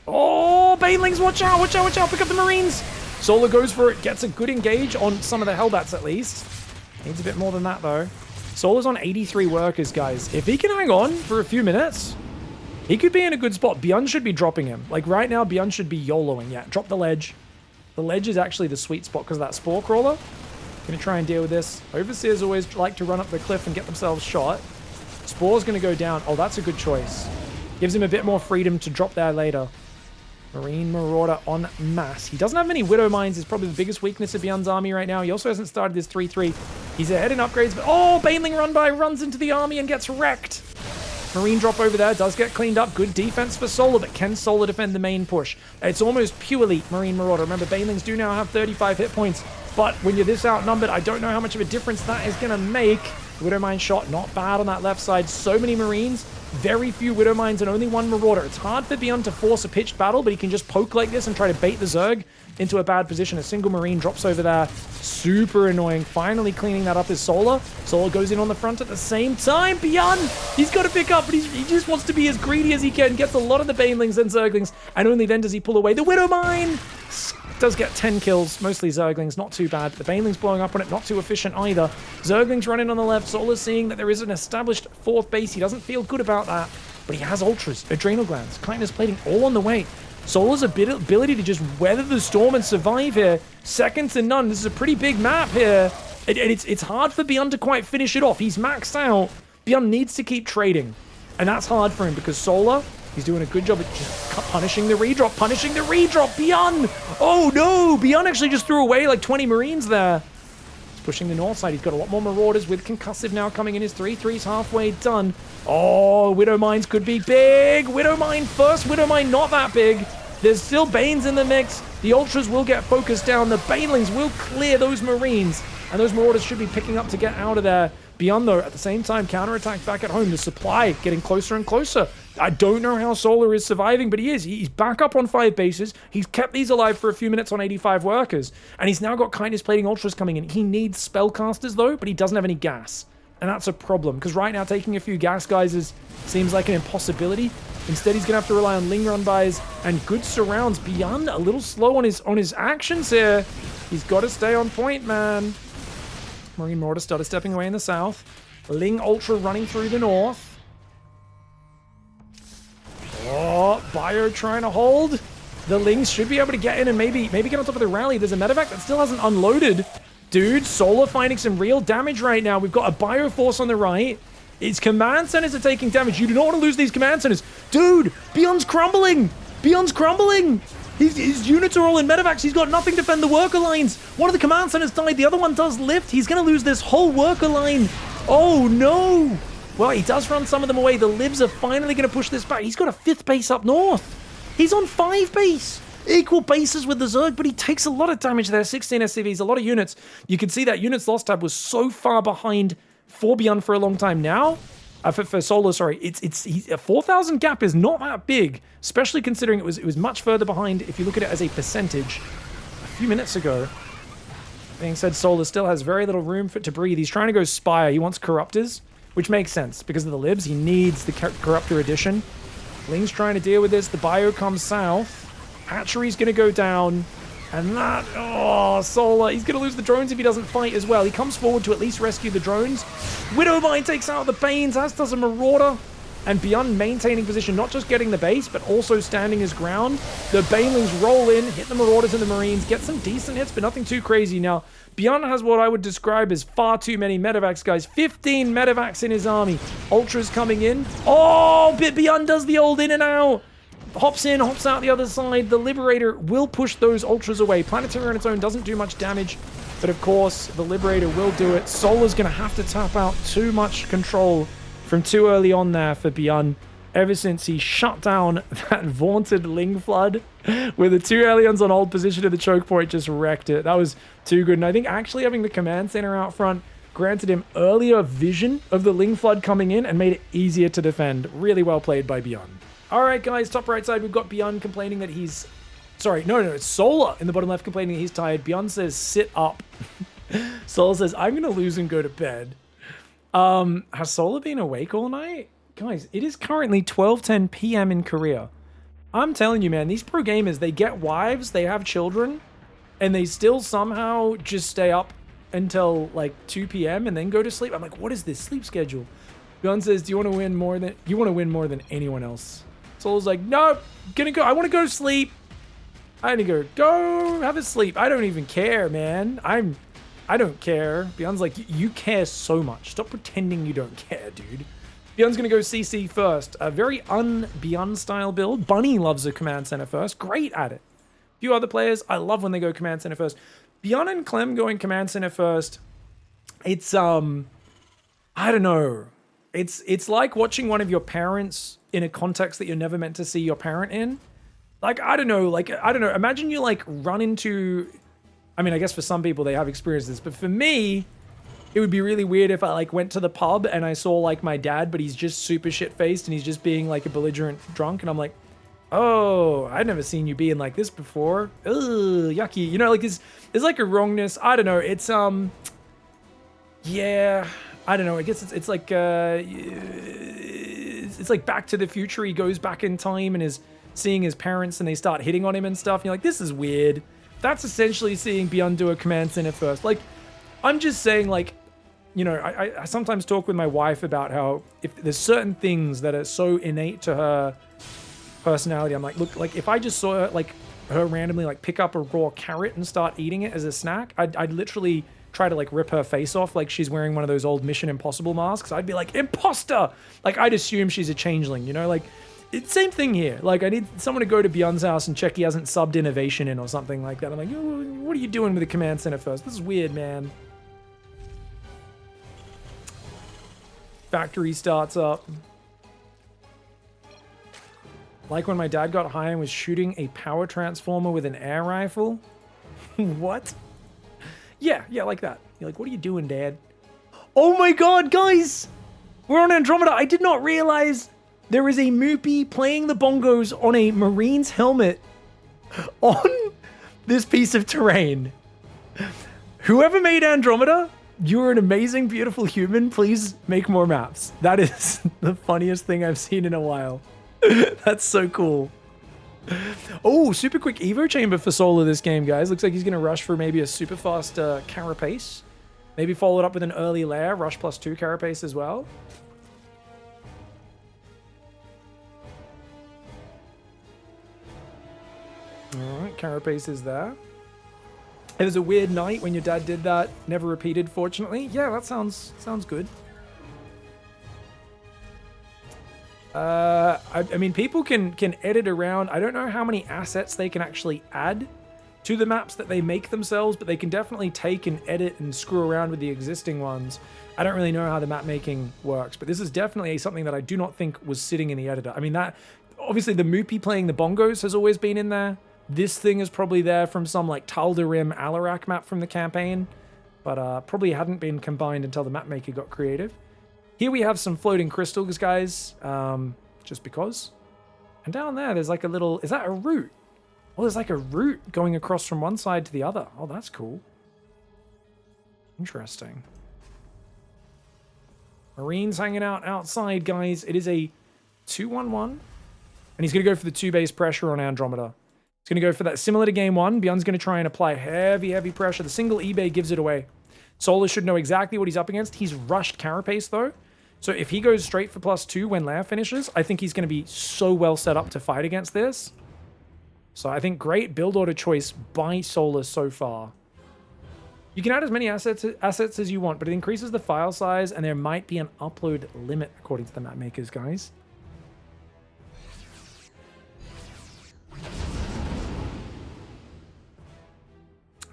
Oh, Banelings, watch out, watch out, watch out, pick up the Marines! Solar goes for it, gets a good engage on some of the Hellbats at least. Needs a bit more than that, though. Solar's on 83 workers, guys. If he can hang on for a few minutes, he could be in a good spot. BYUN should be dropping him. Like, right now, BYUN should be YOLOing. Yeah, drop the ledge. The ledge is actually the sweet spot because of that Spore Crawler. Gonna try and deal with this. Overseers always like to run up the cliff and get themselves shot. Spore's gonna go down. Oh, that's a good choice. Gives him a bit more freedom to drop there later. Marine Marauder en masse. He doesn't have many Widow Mines. Is probably the biggest weakness of BYUN's army right now. He also hasn't started his 3-3. He's ahead in upgrades, but oh, Baneling run by runs into the army and gets wrecked. Marine drop over there. Does get cleaned up. Good defense for Solar, but can Solar defend the main push? It's almost purely Marine Marauder. Remember, Banelings do now have 35 hit points, but when you're this outnumbered, I don't know how much of a difference that is going to make. Widow Mine shot, not bad on that left side. So many Marines. very few Widow Mines and only one Marauder. It's hard for BYUN to force a pitched battle, but he can just poke like this and try to bait the Zerg into a bad position. A single Marine drops over there. Super annoying. Finally cleaning that up is Solar. Solar goes in on the front at the same time. BYUN, he's got to pick up, but he just wants to be as greedy as he can. Gets a lot of the Banelings and Zerglings, and only then does he pull away the Widow Mine. Does get 10 kills, mostly Zerglings, not too bad. The Banelings blowing up on it, not too efficient either. Zerglings running on the left. Solar's seeing that there is an established fourth base. He doesn't feel good about that, but he has Ultras, Adrenal Glands, Chitinous Plating all on the way. Solar's ability to just weather the storm and survive here, second to none. This is a pretty big map here. It's hard for BYUN to quite finish it off. He's maxed out. BYUN needs to keep trading, and that's hard for him because Solar, he's doing a good job at just punishing the redrop, BYUN! Oh no! BYUN actually just threw away like 20 Marines there. He's pushing the north side. He's got a lot more Marauders with Concussive now coming in. His 3-3's halfway done. Oh, Widow Mines could be big. Widow Mine first. Widow Mine not that big. There's still Banes in the mix. The Ultras will get focused down. The Banelings will clear those Marines. And those Marauders should be picking up to get out of there. BYUN, though, at the same time, counterattack back at home. The supply getting closer and closer. I don't know how Solar is surviving, but he is. He's back up on 5 bases. He's kept these alive for a few minutes on 85 workers. And he's now got Kindness Plating Ultras coming in. He needs spellcasters, though, but he doesn't have any gas. And that's a problem, because right now taking a few gas guys seems like an impossibility. Instead, he's going to have to rely on Ling Run buys and good surrounds. BYUN a little slow on his actions here. He's got to stay on point, man. Marine Marauder started stepping away in the south. Ling Ultra running through the north. Oh, Bio trying to hold. The Lings should be able to get in and maybe get on top of the rally. There's a medevac that still hasn't unloaded. Dude, Solar finding some real damage right now. We've got a Bio Force on the right. His command centers are taking damage. You do not want to lose these command centers. Dude, BYUN's crumbling. BYUN's crumbling. His units are all in medevacs. He's got nothing to defend the worker lines. One of the command centers died. The other one does lift. He's going to lose this whole worker line. Oh, no. Well, he does run some of them away. The Libs are finally going to push this back. He's got a 5th base up north. He's on 5 base. Equal bases with the Zerg, but he takes a lot of damage there. 16 SCVs, a lot of units. You can see that units lost tab was so far behind for BYUN for a long time now. For Solar, sorry, a 4,000 gap is not that big, especially considering it was much further behind if you look at it as a percentage a few minutes ago. Being said, Solar still has very little room to breathe. He's trying to go Spire. He wants Corruptors, which makes sense because of the Libs. He needs the Corruptor addition. Ling's trying to deal with this. The Bio comes south. Hatchery's going to go down. And that, oh, Solar, he's going to lose the drones if he doesn't fight as well. He comes forward to at least rescue the drones. Widow Mine takes out the Banes, as does a Marauder. And BYUN maintaining position, not just getting the base, but also standing his ground. The Banelings roll in, hit the Marauders and the Marines, get some decent hits, but nothing too crazy. Now, BYUN has what I would describe as far too many medevacs, guys. 15 medevacs in his army. Ultras coming in. Oh, BYUN does the old in and out. Hops in, hops out the other side. The Liberator will push those Ultras away. Planetary on its own doesn't do much damage, but of course, the Liberator will do it. Solar's going to have to tap out too much control from too early on there for BYUN. Ever since he shut down that vaunted Ling Flood with the 2 aliens on hold position at the choke point, just wrecked it. That was too good. And I think actually having the command center out front granted him earlier vision of the Ling Flood coming in and made it easier to defend. Really well played by BYUN. All right, guys, top right side, we've got BYUN complaining that he's... Sorry, no, it's Solar in the bottom left complaining that he's tired. BYUN says, sit up. Solar says, I'm going to lose and go to bed. Has Solar been awake all night? Guys, it is currently 12:10 p.m. in Korea. I'm telling you, man, these pro gamers, they get wives, they have children, and they still somehow just stay up until like 2 p.m. and then go to sleep. I'm like, what is this sleep schedule? BYUN says, do you want to win more than anyone else? Solar's like, no, I want to go sleep. I need to go have a sleep. I don't even care, man. I don't care. BYUN's like, you care so much. Stop pretending you don't care, dude. BYUN's going to go CC first. A very un-BYUN style build. Bunny loves a command center first. Great at it. A few other players, I love when they go command center first. BYUN and Clem going command center first. It's, I don't know. It's like watching one of your parents in a context that you're never meant to see your parent in. Like, I don't know. Imagine you, like, run into... I mean, I guess for some people they have experienced this, but for me, it would be really weird if I like went to the pub and I saw like my dad, but he's just super shit-faced and he's just being like a belligerent drunk, and I'm like, oh, I've never seen you being like this before. Ugh, yucky. You know, like there's like a wrongness. I don't know. It's yeah, I don't know. I guess it's like it's like Back to the Future. He goes back in time and is seeing his parents and they start hitting on him and stuff. And you're like, this is weird. That's essentially seeing BYUN do a command center first. Like, I'm just saying, like, you know, I sometimes talk with my wife about how if there's certain things that are so innate to her personality, I'm like, look, like if I just saw her, like her randomly like pick up a raw carrot and start eating it as a snack, I'd literally try to like rip her face off like she's wearing one of those old Mission Impossible masks. I'd be like, imposter! Like I'd assume she's a changeling, you know, like it's same thing here. Like I need someone to go to BYUN's house and check he hasn't subbed Innovation in or something like that. I'm like, what are you doing with the command center first? This is weird, man. Factory starts up. Like when my dad got high and was shooting a power transformer with an air rifle. What? Yeah, like that. You're like, what are you doing, Dad? Oh my god, guys! We're on Andromeda. I did not realize there is a Moopy playing the bongos on a Marine's helmet on this piece of terrain. Whoever made Andromeda, you're an amazing, beautiful human. Please make more maps. That is the funniest thing I've seen in a while. That's so cool. Oh, super quick Evo chamber for Solar this game, guys. Looks like he's going to rush for maybe a super fast Carapace. Maybe followed up with an early lair, rush +2 Carapace as well. Alright, Carapace is there. It was a weird night when your dad did that. Never repeated, fortunately. Yeah, that sounds good. I mean, people can edit around. I don't know how many assets they can actually add to the maps that they make themselves, but they can definitely take and edit and screw around with the existing ones. I don't really know how the map making works, but this is definitely something that I do not think was sitting in the editor. I mean, that obviously the Moopy playing the bongos has always been in there. This thing is probably there from some like Tal'Darim Alarak map from the campaign, but probably hadn't been combined until the map maker got creative. Here we have some floating crystals, guys, just because. And down there, there's like a little, is that a route? Oh, there's like a route going across from one side to the other. Oh, that's cool. Interesting. Marines hanging out outside, guys. It is a 2-1-1. And he's going to go for the 2-base pressure on Andromeda. He's going to go for that similar to game 1. BYUN's going to try and apply heavy pressure. The single eBay gives it away. Solar should know exactly what he's up against. He's rushed Carapace, though. So if he goes straight for +2 when Lair finishes, I think he's going to be so well set up to fight against this. So I think great build order choice by Solar so far. You can add as many assets as you want, but it increases the file size, and there might be an upload limit, according to the map makers, guys.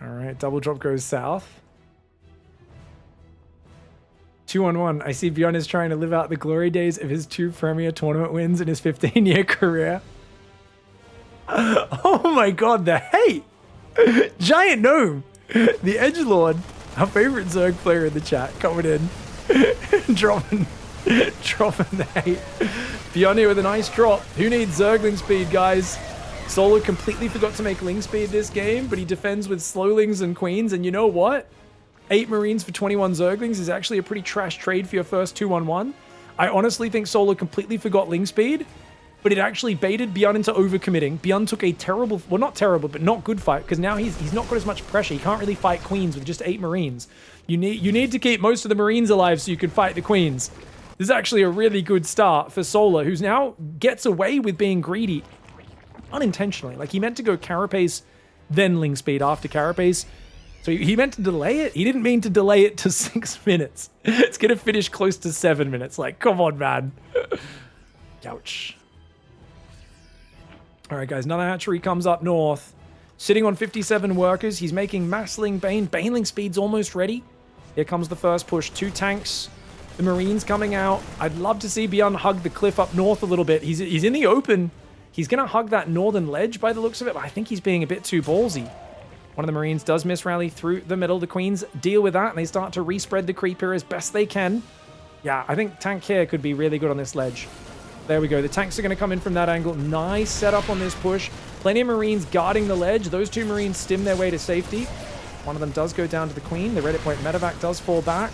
All right, double drop goes south. 2-1-1. I see BYUN is trying to live out the glory days of his 2 Premier Tournament wins in his 15-year career. Oh my god, the hate! Giant Gnome! The Edgelord, our favorite Zerg player in the chat, coming in. dropping the hate. BYUN here with a nice drop. Who needs Zergling speed, guys? Solar completely forgot to make Ling speed this game, but he defends with Slowlings and Queens, and you know what? 8 Marines for 21 Zerglings is actually a pretty trash trade for your first 2-1-1. I honestly think Solar completely forgot Ling speed, but it actually baited BYUN into overcommitting. BYUN took a terrible, well, not terrible, but not good fight, because now he's not got as much pressure. He can't really fight Queens with just 8 Marines. You need to keep most of the Marines alive so you can fight the Queens. This is actually a really good start for Solar, who's now gets away with being greedy unintentionally. Like, he meant to go Carapace, then Ling speed after Carapace. So he meant to delay it. He didn't mean to delay it to 6 minutes. It's going to finish close to 7 minutes. Like, come on, man. Ouch. All right, guys. Another hatchery comes up north. Sitting on 57 workers. He's making Massling Bane. Baneling speed's almost ready. Here comes the first push. 2 tanks. The Marines coming out. I'd love to see BYUN hug the cliff up north a little bit. He's in the open. He's going to hug that northern ledge by the looks of it, but I think he's being a bit too ballsy. One of the Marines does miss rally through the middle. The Queens deal with that, and they start to respread the creep here as best they can. Yeah, I think tank here could be really good on this ledge. There we go. The tanks are going to come in from that angle. Nice setup on this push. Plenty of Marines guarding the ledge. Those two Marines stim their way to safety. One of them does go down to the Queen. The Reddit point medevac does fall back.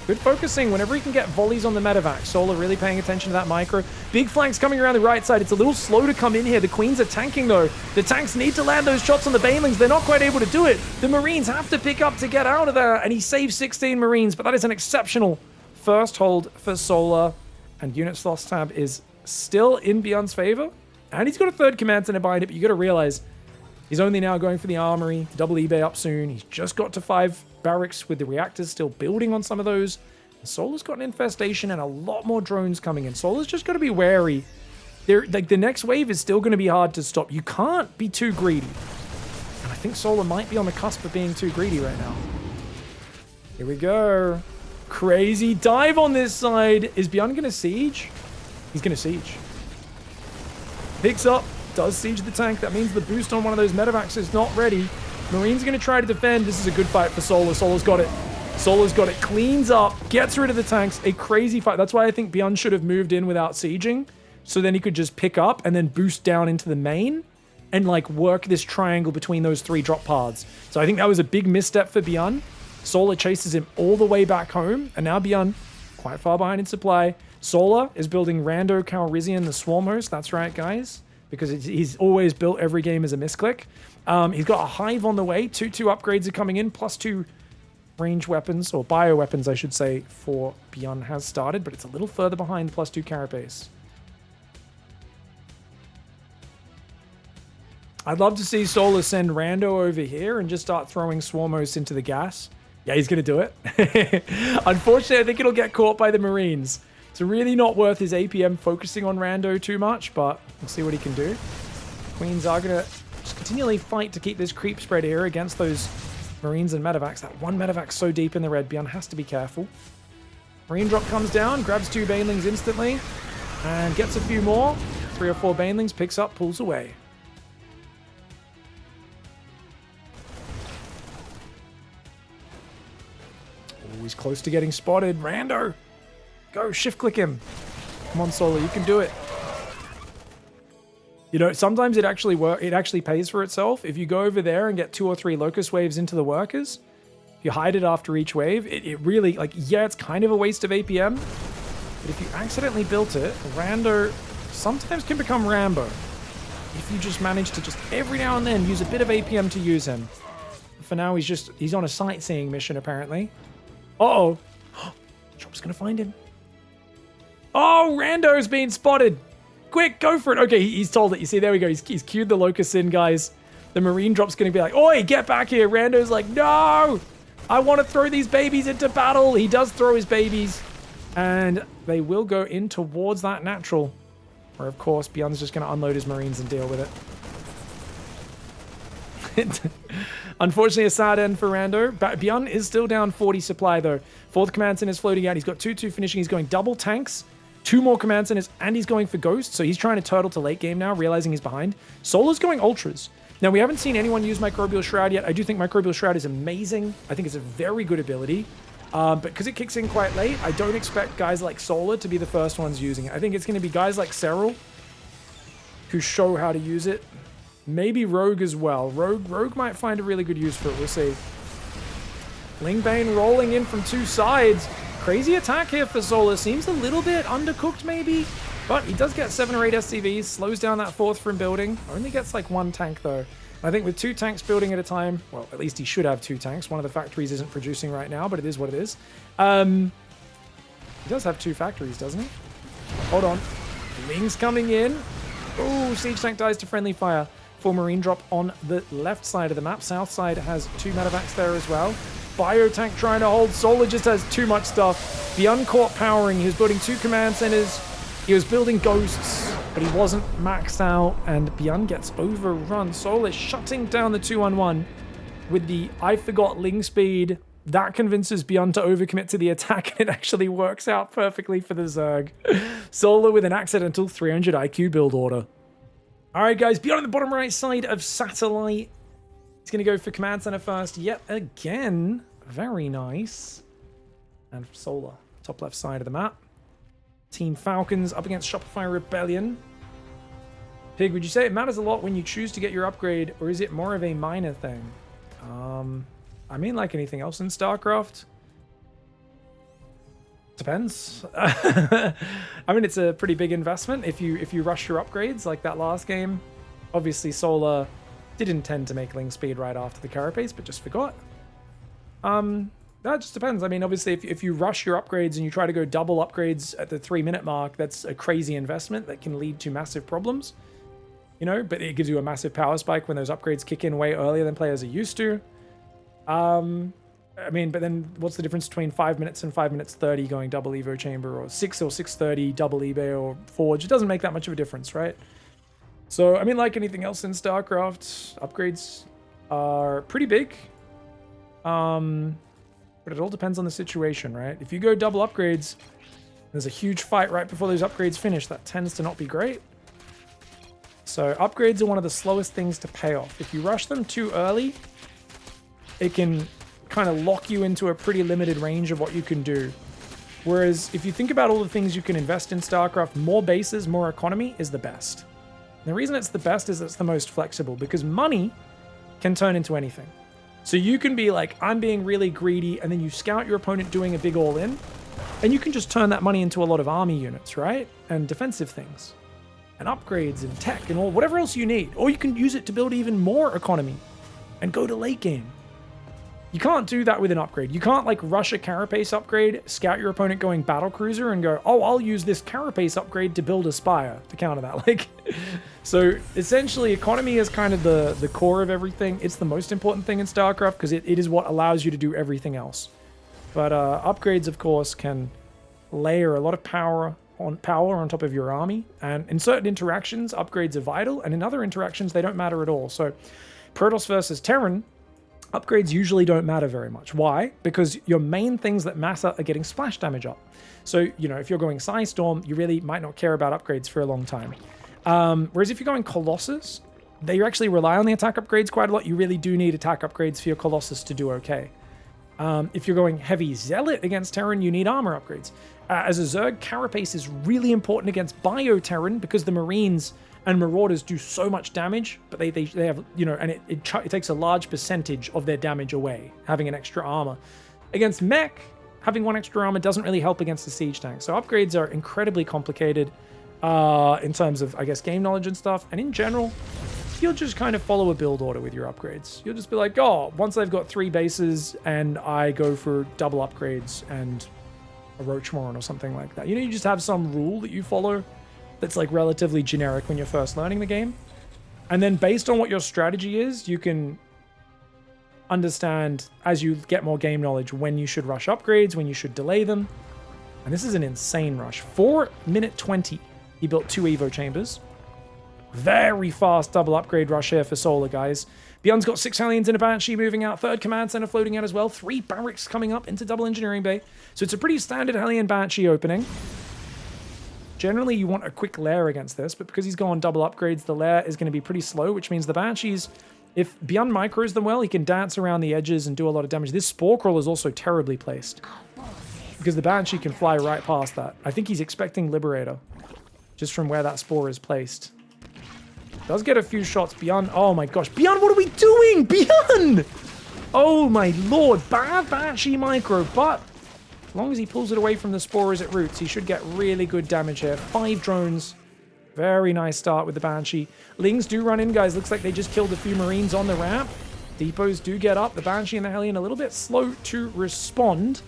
Good focusing whenever he can get volleys on the medevac. Solar really paying attention to that micro. Big flanks coming around the right side. It's a little slow to come in here. The Queens are tanking though. The tanks need to land those shots on the Banelings. They're not quite able to do it. The Marines have to pick up to get out of there. And he saves 16 Marines, but that is an exceptional first hold for Solar. And units lost tab is still in BYUN's favor. And he's got a third command center behind it, but you got to realize he's only now going for the armory. Double eBay up soon. He's just got to 5 barracks with the reactors still building on some of those. Solar's got an infestation and a lot more drones coming in. Solar's just got to be wary. Like the next wave is still going to be hard to stop. You can't be too greedy. And I think Solar might be on the cusp of being too greedy right now. Here we go. Crazy dive on this side. Is BYUN going to siege? He's going to siege. Picks up. Does siege the tank. That means the boost on one of those medevacs is not ready. Marine's going to try to defend. This is a good fight for Solar. Solar's got it. Solar's got it. Cleans up. Gets rid of the tanks. A crazy fight. That's why I think BYUN should have moved in without sieging. So then he could just pick up and then boost down into the main and like work this triangle between those 3 drop paths. So I think that was a big misstep for BYUN. Solar chases him all the way back home. And now BYUN quite far behind in supply. Solar is building Rando Calrissian, the Swarm Host. That's right, guys. Because he's always built every game as a misclick. He's got a Hive on the way. 2 upgrades are coming in, plus 2 range weapons, or bio weapons, I should say, for BYUN has started, but it's a little further behind the plus 2 carapace. I'd love to see Solar send Rando over here and just start throwing Swarmos into the gas. Yeah, he's going to do it. Unfortunately, I think it'll get caught by the Marines. It's really not worth his APM focusing on Rando too much, but we'll see what he can do. Queens are going to just continually fight to keep this creep spread here against those Marines and medevacs. That one medevac's so deep in the red. BYUN has to be careful. Marine drop comes down, grabs 2 Banelings instantly, and gets a few more. 3 or 4 Banelings, picks up, pulls away. Oh, he's close to getting spotted. Rando! Go, shift click him. Come on, Solar, you can do it. You know, sometimes it actually pays for itself. If you go over there and get 2 or 3 locust waves into the workers, you hide it after each wave, it really, like, yeah, it's kind of a waste of APM. But if you accidentally built it, Rando sometimes can become Rambo. If you just manage to just every now and then use a bit of APM to use him. For now, he's on a sightseeing mission, apparently. Uh-oh. Drop's gonna find him. Oh, Rando's been spotted. Quick, go for it. Okay, he's told it. You see, there we go. He's cued the Locust in, guys. The Marine drop's going to be like, oi, get back here. Rando's like, no, I want to throw these babies into battle. He does throw his babies. And they will go in towards that natural. Where, of course, BYUN's just going to unload his Marines and deal with it. Unfortunately, a sad end for Rando. BYUN is still down 40 supply, though. 4th command center is floating out. He's got 2-2 finishing. He's going double tanks. 2 more command centers, and he's going for Ghost, so he's trying to turtle to late game now, realizing he's behind. Solar's going Ultras. Now, we haven't seen anyone use Microbial Shroud yet. I do think Microbial Shroud is amazing. I think it's a very good ability. But because it kicks in quite late, I don't expect guys like Solar to be the first ones using it. I think it's going to be guys like Serral who show how to use it. Maybe Rogue as well. Rogue might find a really good use for it. We'll see. Lingbane rolling in from 2 sides. Crazy attack here for Solar. Seems a little bit undercooked, maybe. But he does get 7 or 8 SCVs. Slows down that 4th from building. Only gets like 1 tank, though. I think with 2 tanks building at a time, well, at least he should have 2 tanks. One of the factories isn't producing right now, but it is what it is. He does have 2 factories, doesn't he? Hold on. Ling's coming in. Oh, Siege Tank dies to friendly fire. 4 Marine drop on the left side of the map. South side has 2 medevacs there as well. Biotank trying to hold. Solar just has too much stuff. The uncaught powering. He was building 2 command centers. He was building ghosts, but he wasn't maxed out. And BYUN gets overrun. Solar shutting down the 2-on-1 with the I forgot Ling speed. That convinces BYUN to overcommit to the attack, and it actually works out perfectly for the Zerg. Solar with an accidental 300 IQ build order. All right, guys. BYUN on the bottom right side of Satellite. He's going to go for Command Center first yet again. Very nice. And Solar, top left side of the map. Team Falcons up against Shopify Rebellion. Pig, would you say it matters a lot when you choose to get your upgrade, or is it more of a minor thing? I mean, like anything else in StarCraft. Depends. I mean, it's a pretty big investment if you rush your upgrades like that last game. Obviously, Solar did intend to make Ling Speed right after the Carapace, but just forgot. That just depends. I mean, obviously, if you rush your upgrades and you try to go double upgrades at the 3-minute mark, that's a crazy investment that can lead to massive problems. You know, but it gives you a massive power spike when those upgrades kick in way earlier than players are used to. I mean, but then what's the difference between 5 minutes and 5 minutes 30 going double Evo Chamber, or 6 or 6:30 double eBay or Forge? It doesn't make that much of a difference, right? So, I mean, like anything else in StarCraft, upgrades are pretty big. But it all depends on the situation, right? If you go double upgrades, there's a huge fight right before those upgrades finish. That tends to not be great. So upgrades are one of the slowest things to pay off. If you rush them too early, it can kind of lock you into a pretty limited range of what you can do. Whereas if you think about all the things you can invest in StarCraft, more bases, more economy is the best. And the reason it's the best is it's the most flexible, because money can turn into anything. So you can be like, I'm being really greedy, and then you scout your opponent doing a big all-in, and you can just turn that money into a lot of army units, right? And defensive things. And upgrades and tech and all whatever else you need. Or you can use it to build even more economy and go to late game. You can't do that with an upgrade. You can't like rush a Carapace upgrade, scout your opponent going battle cruiser and go, oh, I'll use this Carapace upgrade to build a Spire to counter that. Like, so essentially economy is kind of the core of everything. It's the most important thing in StarCraft because it is what allows you to do everything else. But upgrades, of course, can layer a lot of power on top of your army. And in certain interactions, upgrades are vital. And in other interactions, they don't matter at all. So Protoss versus Terran, upgrades usually don't matter very much. Why? Because your main things that matter are getting splash damage up. So, you know, if you're going Psystorm, you really might not care about upgrades for a long time. Whereas if you're going Colossus, they actually rely on the attack upgrades quite a lot. You really do need attack upgrades for your Colossus to do okay. If you're going Heavy Zealot against Terran, you need armor upgrades. As a Zerg, Carapace is really important against Bio-Terran because the Marines and Marauders do so much damage, but they have, you know, and it takes a large percentage of their damage away, having an extra armor. Against Mech, having one extra armor doesn't really help against the siege tank. So upgrades are incredibly complicated in terms of, I guess, game knowledge and stuff. And in general, you'll just kind of follow a build order with your upgrades. You'll just be like, oh, once I've got 3 bases and I go for double upgrades and a Roachmoran or something like that. You know, you just have some rule that you follow that's like relatively generic when you're first learning the game. And then based on what your strategy is, you can understand as you get more game knowledge when you should rush upgrades, when you should delay them. And this is an insane rush. 4:20, he built 2 Evo chambers. Very fast double upgrade rush here for Solar, guys. BYUN's got 6 Hellions in a Banshee moving out. 3rd command center floating out as well. 3 barracks coming up into double engineering bay. So it's a pretty standard Hellion Banshee opening. Generally, you want a quick lair against this, but because he's going double upgrades, the lair is going to be pretty slow, which means the Banshees, if BYUN micros them well, he can dance around the edges and do a lot of damage. This Spore Crawl is also terribly placed because the Banshee can fly right past that. I think he's expecting Liberator just from where that Spore is placed. Does get a few shots. BYUN, oh my gosh. BYUN, what are we doing? BYUN! Oh my lord. Bad Banshee micro, but as long as he pulls it away from the Spore as it roots, he should get really good damage here. 5 drones. Very nice start with the Banshee. Lings do run in, guys. Looks like they just killed a few Marines on the ramp. Depots do get up. The Banshee and the Hellion a little bit slow to respond.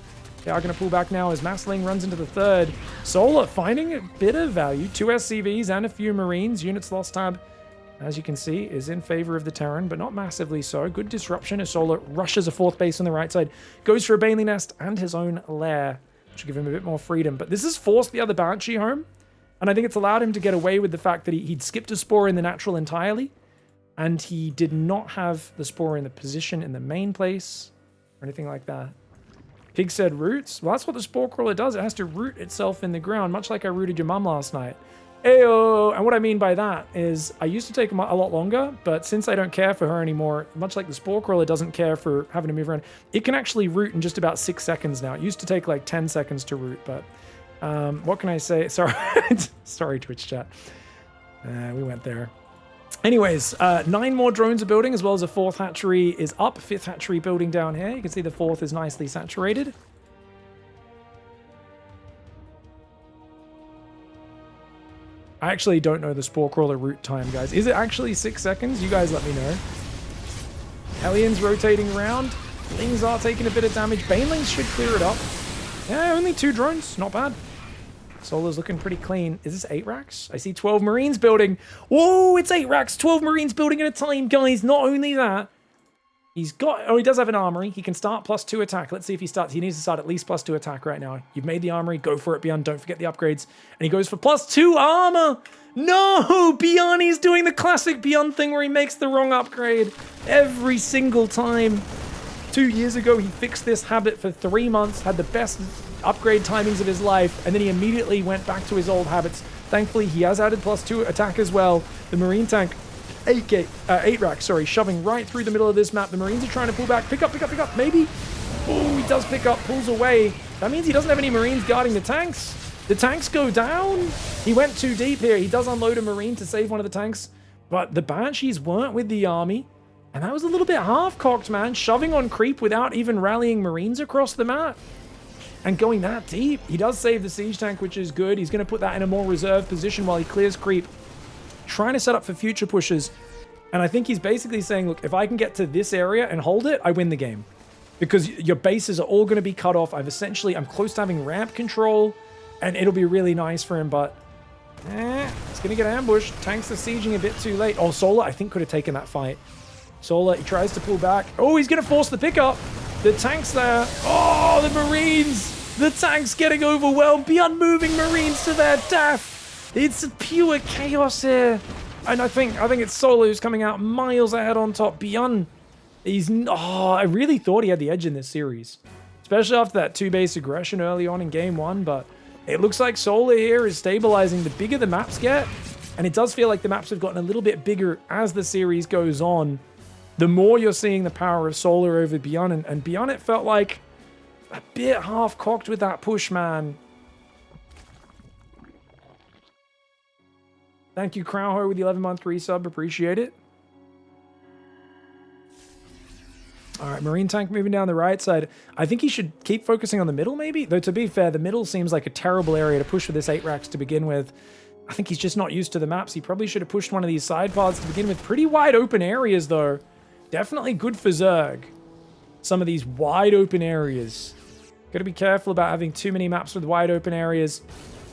They are going to pull back now as Massling runs into the 3rd. Solar finding a bit of value. 2 SCVs and a few Marines. Units lost tab, as you can see, is in favor of the Terran, but not massively so. Good disruption as Solar rushes a 4th base on the right side. Goes for a Bailey Nest and his own lair, which will give him a bit more freedom. But this has forced the other Banshee home, and I think it's allowed him to get away with the fact that he'd skipped a Spore in the natural entirely, and he did not have the Spore in the position in the main place, or anything like that. Pig said roots. Well, that's what the Spore Crawler does. It has to root itself in the ground, much like I rooted your mum last night. Ayo. And what I mean by that is I used to take a lot longer, but since I don't care for her anymore, much like the Spore Crawler doesn't care for having to move around, it can actually root in just about 6 seconds now. It used to take like 10 seconds to root, but what can I say? Sorry, sorry, Twitch chat. We went there. Anyways, 9 more drones are building, as well as a 4th hatchery is up. 5th hatchery building down here. You can see the 4th is nicely saturated. I actually don't know the Spore Crawler root time, guys. Is it actually 6 seconds? You guys let me know. Hellions rotating around. Lings are taking a bit of damage. Banelings should clear it up. Yeah, only 2 drones. Not bad. Solar's looking pretty clean. Is this 8 racks? I see 12 Marines building. Whoa, it's 8 racks. 12 Marines building at a time, guys. Not only that, he's got... Oh, he does have an armory. He can start +2 attack. Let's see if he starts. He needs to start at least +2 attack right now. You've made the armory. Go for it, BYUN. Don't forget the upgrades. And he goes for +2 armor. No, BYUN, he's doing the classic BYUN thing where he makes the wrong upgrade every single time. 2 years ago, he fixed this habit for 3 months, had the best upgrade timings of his life, and then he immediately went back to his old habits. Thankfully, he has added +2 attack as well. The Marine tank, 8 rack, sorry, shoving right through the middle of this map. The Marines are trying to pull back. Pick up, maybe. Oh, he does pick up, pulls away. That means he doesn't have any Marines guarding the tanks. The tanks go down. He went too deep here. He does unload a Marine to save one of the tanks, but the Banshees weren't with the army. And that was a little bit half-cocked, man. Shoving on creep without even rallying Marines across the map. And going that deep. He does save the siege tank, which is good. He's going to put that in a more reserved position while he clears creep. Trying to set up for future pushes. And I think he's basically saying, look, if I can get to this area and hold it, I win the game. Because your bases are all going to be cut off. I'm close to having ramp control. And it'll be really nice for him, but... it's going to get ambushed. Tanks are sieging a bit too late. Oh, Solar, I think, could have taken that fight. Solar, he tries to pull back. Oh, he's going to force the pickup. The tank's there. Oh, the Marines. The tank's getting overwhelmed. BYUN moving Marines to their death. It's pure chaos here. And I think it's Solar who's coming out miles ahead on top. BYUN, I really thought he had the edge in this series. Especially after that 2-base aggression early on in game 1, but it looks like Solar here is stabilizing. The bigger the maps get, and it does feel like the maps have gotten a little bit bigger as the series goes on, the more you're seeing the power of Solar over BYUN. And BYUN, it felt like a bit half-cocked with that push, man. Thank you, Crowho, with the 11-month resub. Appreciate it. All right, Marine tank moving down the right side. I think he should keep focusing on the middle, maybe? Though, to be fair, the middle seems like a terrible area to push with this 8 racks to begin with. I think he's just not used to the maps. He probably should have pushed one of these side paths to begin with. Pretty wide open areas, though. Definitely good for Zerg. Some of these wide open areas. Got to be careful about having too many maps with wide open areas,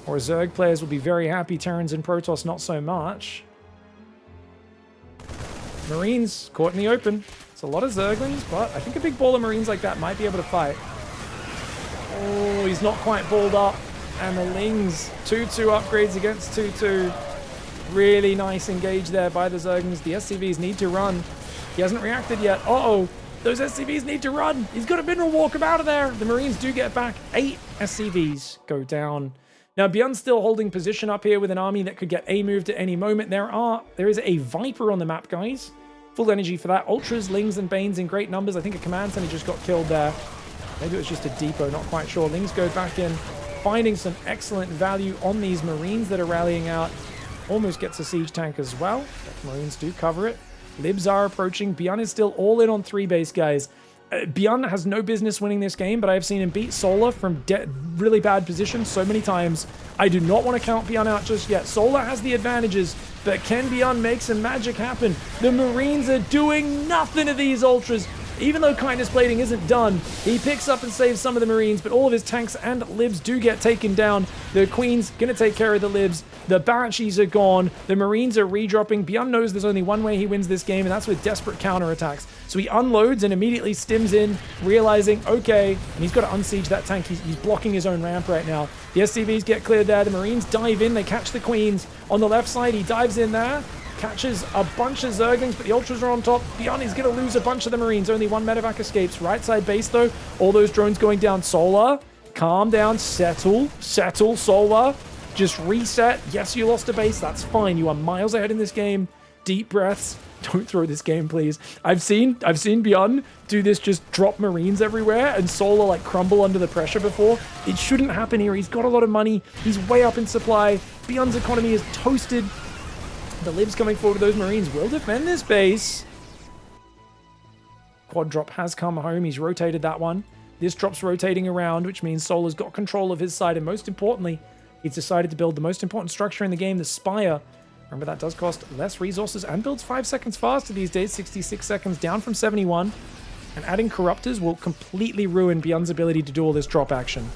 or Zerg players will be very happy. Terrans and Protoss, not so much. Marines caught in the open. It's a lot of Zerglings, but I think a big ball of Marines like that might be able to fight. Oh, he's not quite balled up. And the Lings, 2-2 upgrades against 2-2. Really nice engage there by the Zerglings. The SCVs need to run. He hasn't reacted yet. Uh-oh. Those SCVs need to run. He's got a mineral walk him out of there. The Marines do get back. 8 SCVs go down. Now, BYUN's still holding position up here with an army that could get A moved at any moment. There is a Viper on the map, guys. Full energy for that. Ultras, Lings, and Banes in great numbers. I think a command center just got killed there. Maybe it was just a depot, not quite sure. Lings go back in, finding some excellent value on these Marines that are rallying out. Almost gets a siege tank as well. Marines do cover it. Libs are approaching. BYUN is still all in on 3-base, guys. BYUN has no business winning this game, but I've seen him beat Solar from really bad positions so many times. I do not want to count BYUN out just yet. Solar has the advantages, but can BYUN make some magic happen? The Marines are doing nothing to these Ultras. Even though Kindness Blading isn't done, he picks up and saves some of the Marines, but all of his tanks and Libs do get taken down. The Queen's going to take care of the Libs. The Banshees are gone. The Marines are redropping. BYUN knows there's only one way he wins this game, and that's with desperate counterattacks. So he unloads and immediately stims in, realizing, okay, and he's got to unsiege that tank. He's blocking his own ramp right now. The SCVs get cleared there. The Marines dive in. They catch the Queens. On the left side, he dives in there. Catches a bunch of Zerglings, but the Ultras are on top. BYUN is going to lose a bunch of the Marines. Only one medevac escapes. Right side base, though. All those drones going down. Solar, calm down. Settle. Solar. Just reset. Yes, you lost a base. That's fine. You are miles ahead in this game. Deep breaths. Don't throw this game, please. I've seen BYUN do this, just drop Marines everywhere and Solar like crumble under the pressure before. It shouldn't happen here. He's got a lot of money. He's way up in supply. BYUN's economy is toasted. The Libs coming forward with those Marines will defend this base. Quad drop has come home. He's rotated that one. This drop's rotating around, which means Solar's got control of his side. And most importantly, he's decided to build the most important structure in the game, the Spire. Remember, that does cost less resources and builds 5 seconds faster these days, 66 seconds down from 71. And adding Corruptors will completely ruin BYUN's ability to do all this drop action.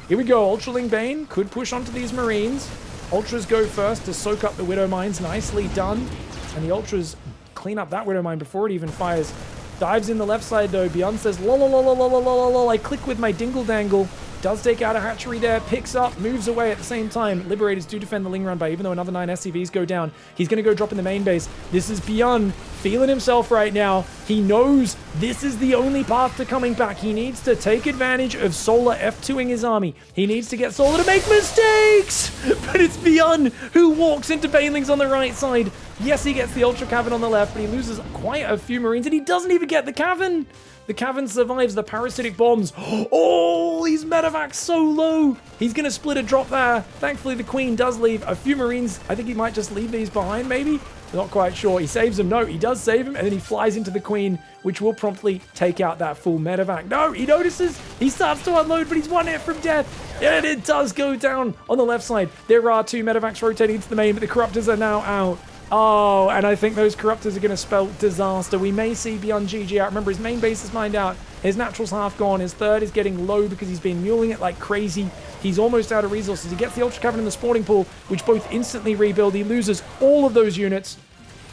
Here we go, Ultraling Bane could push onto these Marines. Ultras go first to soak up the Widow Mines, nicely done. And the Ultras clean up that Widow Mine before it even fires. Dives in the left side though, BYUN says, lol, I click with my dingle dangle. Does take out a hatchery there, picks up, moves away at the same time. Liberators do defend the Ling Run by, even though another 9 SCVs go down. He's going to go drop in the main base. This is BYUN feeling himself right now. He knows this is the only path to coming back. He needs to take advantage of Solar F2ing his army. He needs to get Solar to make mistakes! But it's BYUN who walks into Banelings on the right side. Yes, he gets the Ultra Cavern on the left, but he loses quite a few Marines, and he doesn't even get the Cavern! The Cavern survives the parasitic bombs. Oh, he's medevac so low. He's going to split a drop there. Thankfully, the Queen does leave a few Marines. I think he might just leave these behind, maybe? Not quite sure. He saves them. No, he does save him, and then he flies into the Queen, which will promptly take out that full medevac. No, he notices. He starts to unload, but he's 1 hit from death. And it does go down on the left side. There are 2 medevacs rotating into the main, but the Corruptors are now out. Oh, and I think those Corruptors are going to spell disaster. We may see BYUN GG out. Remember, his main base is mined out. His natural's half gone. His third is getting low because he's been muling it like crazy. He's almost out of resources. He gets the Ultra Cavern in the spawning pool, which both instantly rebuild. He loses all of those units.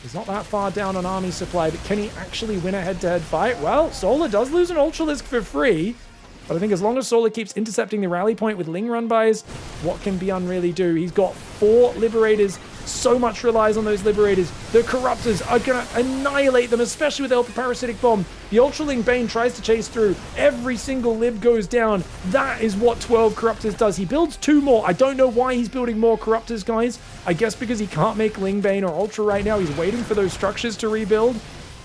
He's not that far down on army supply, but can he actually win a head-to-head fight? Well, Solar does lose an Ultralisk for free. But I think as long as Solar keeps intercepting the rally point with Ling Run buys, what can BYUN really do? He's got 4 Liberators. So much relies on those Liberators. The Corruptors are going to annihilate them, especially with the Ultra Parasitic Bomb. The Ultraling Bane tries to chase through. Every single Lib goes down. That is what 12 Corruptors does. He builds 2 more. I don't know why he's building more Corruptors, guys. I guess because he can't make Ling Bane or Ultra right now. He's waiting for those structures to rebuild.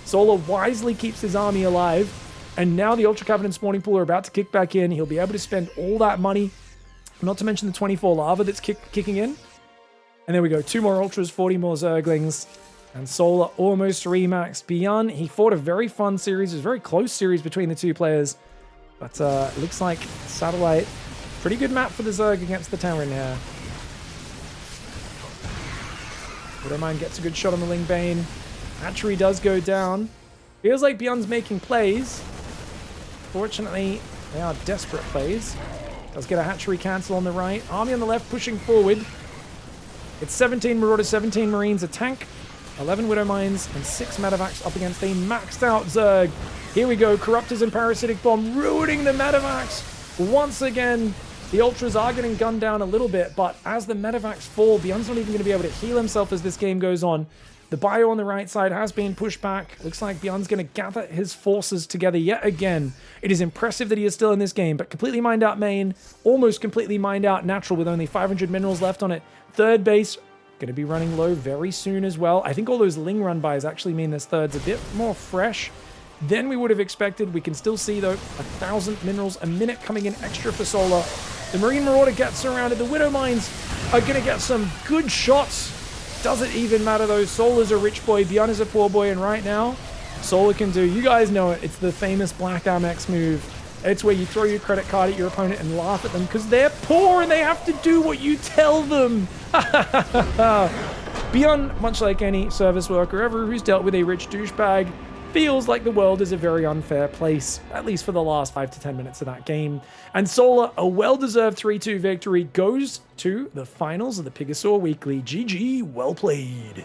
Solar wisely keeps his army alive. And now the Ultra Cavern and Spawning Pool are about to kick back in. He'll be able to spend all that money. Not to mention the 24 lava that's kicking in. And there we go. 2 more Ultras, 40 more Zerglings. And Solar almost remaxed. BYUN, he fought a very fun series. It was a very close series between the 2 players. But it looks like Satellite, pretty good map for the Zerg against the Terran here. Widowmine gets a good shot on the Ling Bane. Hatchery does go down. Feels like BYUN's making plays. Fortunately, they are desperate plays. Does get a hatchery cancel on the right. Army on the left pushing forward. It's 17 Marauders, 17 Marines, a tank, 11 Widow Mines, and 6 Medevacs up against a maxed out Zerg. Here we go, Corruptors and Parasitic Bomb ruining the Medevacs. Once again, the Ultras are getting gunned down a little bit, but as the Medevacs fall, BYUN's not even going to be able to heal himself as this game goes on. The bio on the right side has been pushed back. Looks like BYUN's going to gather his forces together yet again. It is impressive that he is still in this game, but completely mined out main, almost completely mined out natural with only 500 minerals left on it. Third base, going to be running low very soon as well. I think all those Ling Run buys actually mean this third's a bit more fresh than we would have expected. We can still see, though, 1,000 minerals a minute coming in extra for Solar. The Marine Marauder gets surrounded. The Widow Mines are going to get some good shots. Doesn't even matter though. Solar's a rich boy, BYUN is a poor boy, and right now, Solar can do, you guys know it, it's the famous Black Amex move. It's where you throw your credit card at your opponent and laugh at them because they're poor and they have to do what you tell them. BYUN, much like any service worker ever who's dealt with a rich douchebag, feels like the world is a very unfair place, at least for the last 5 to 10 minutes of that game. And Solar, a well-deserved 3-2 victory, goes to the finals of the Pigosaur Weekly. GG, well played.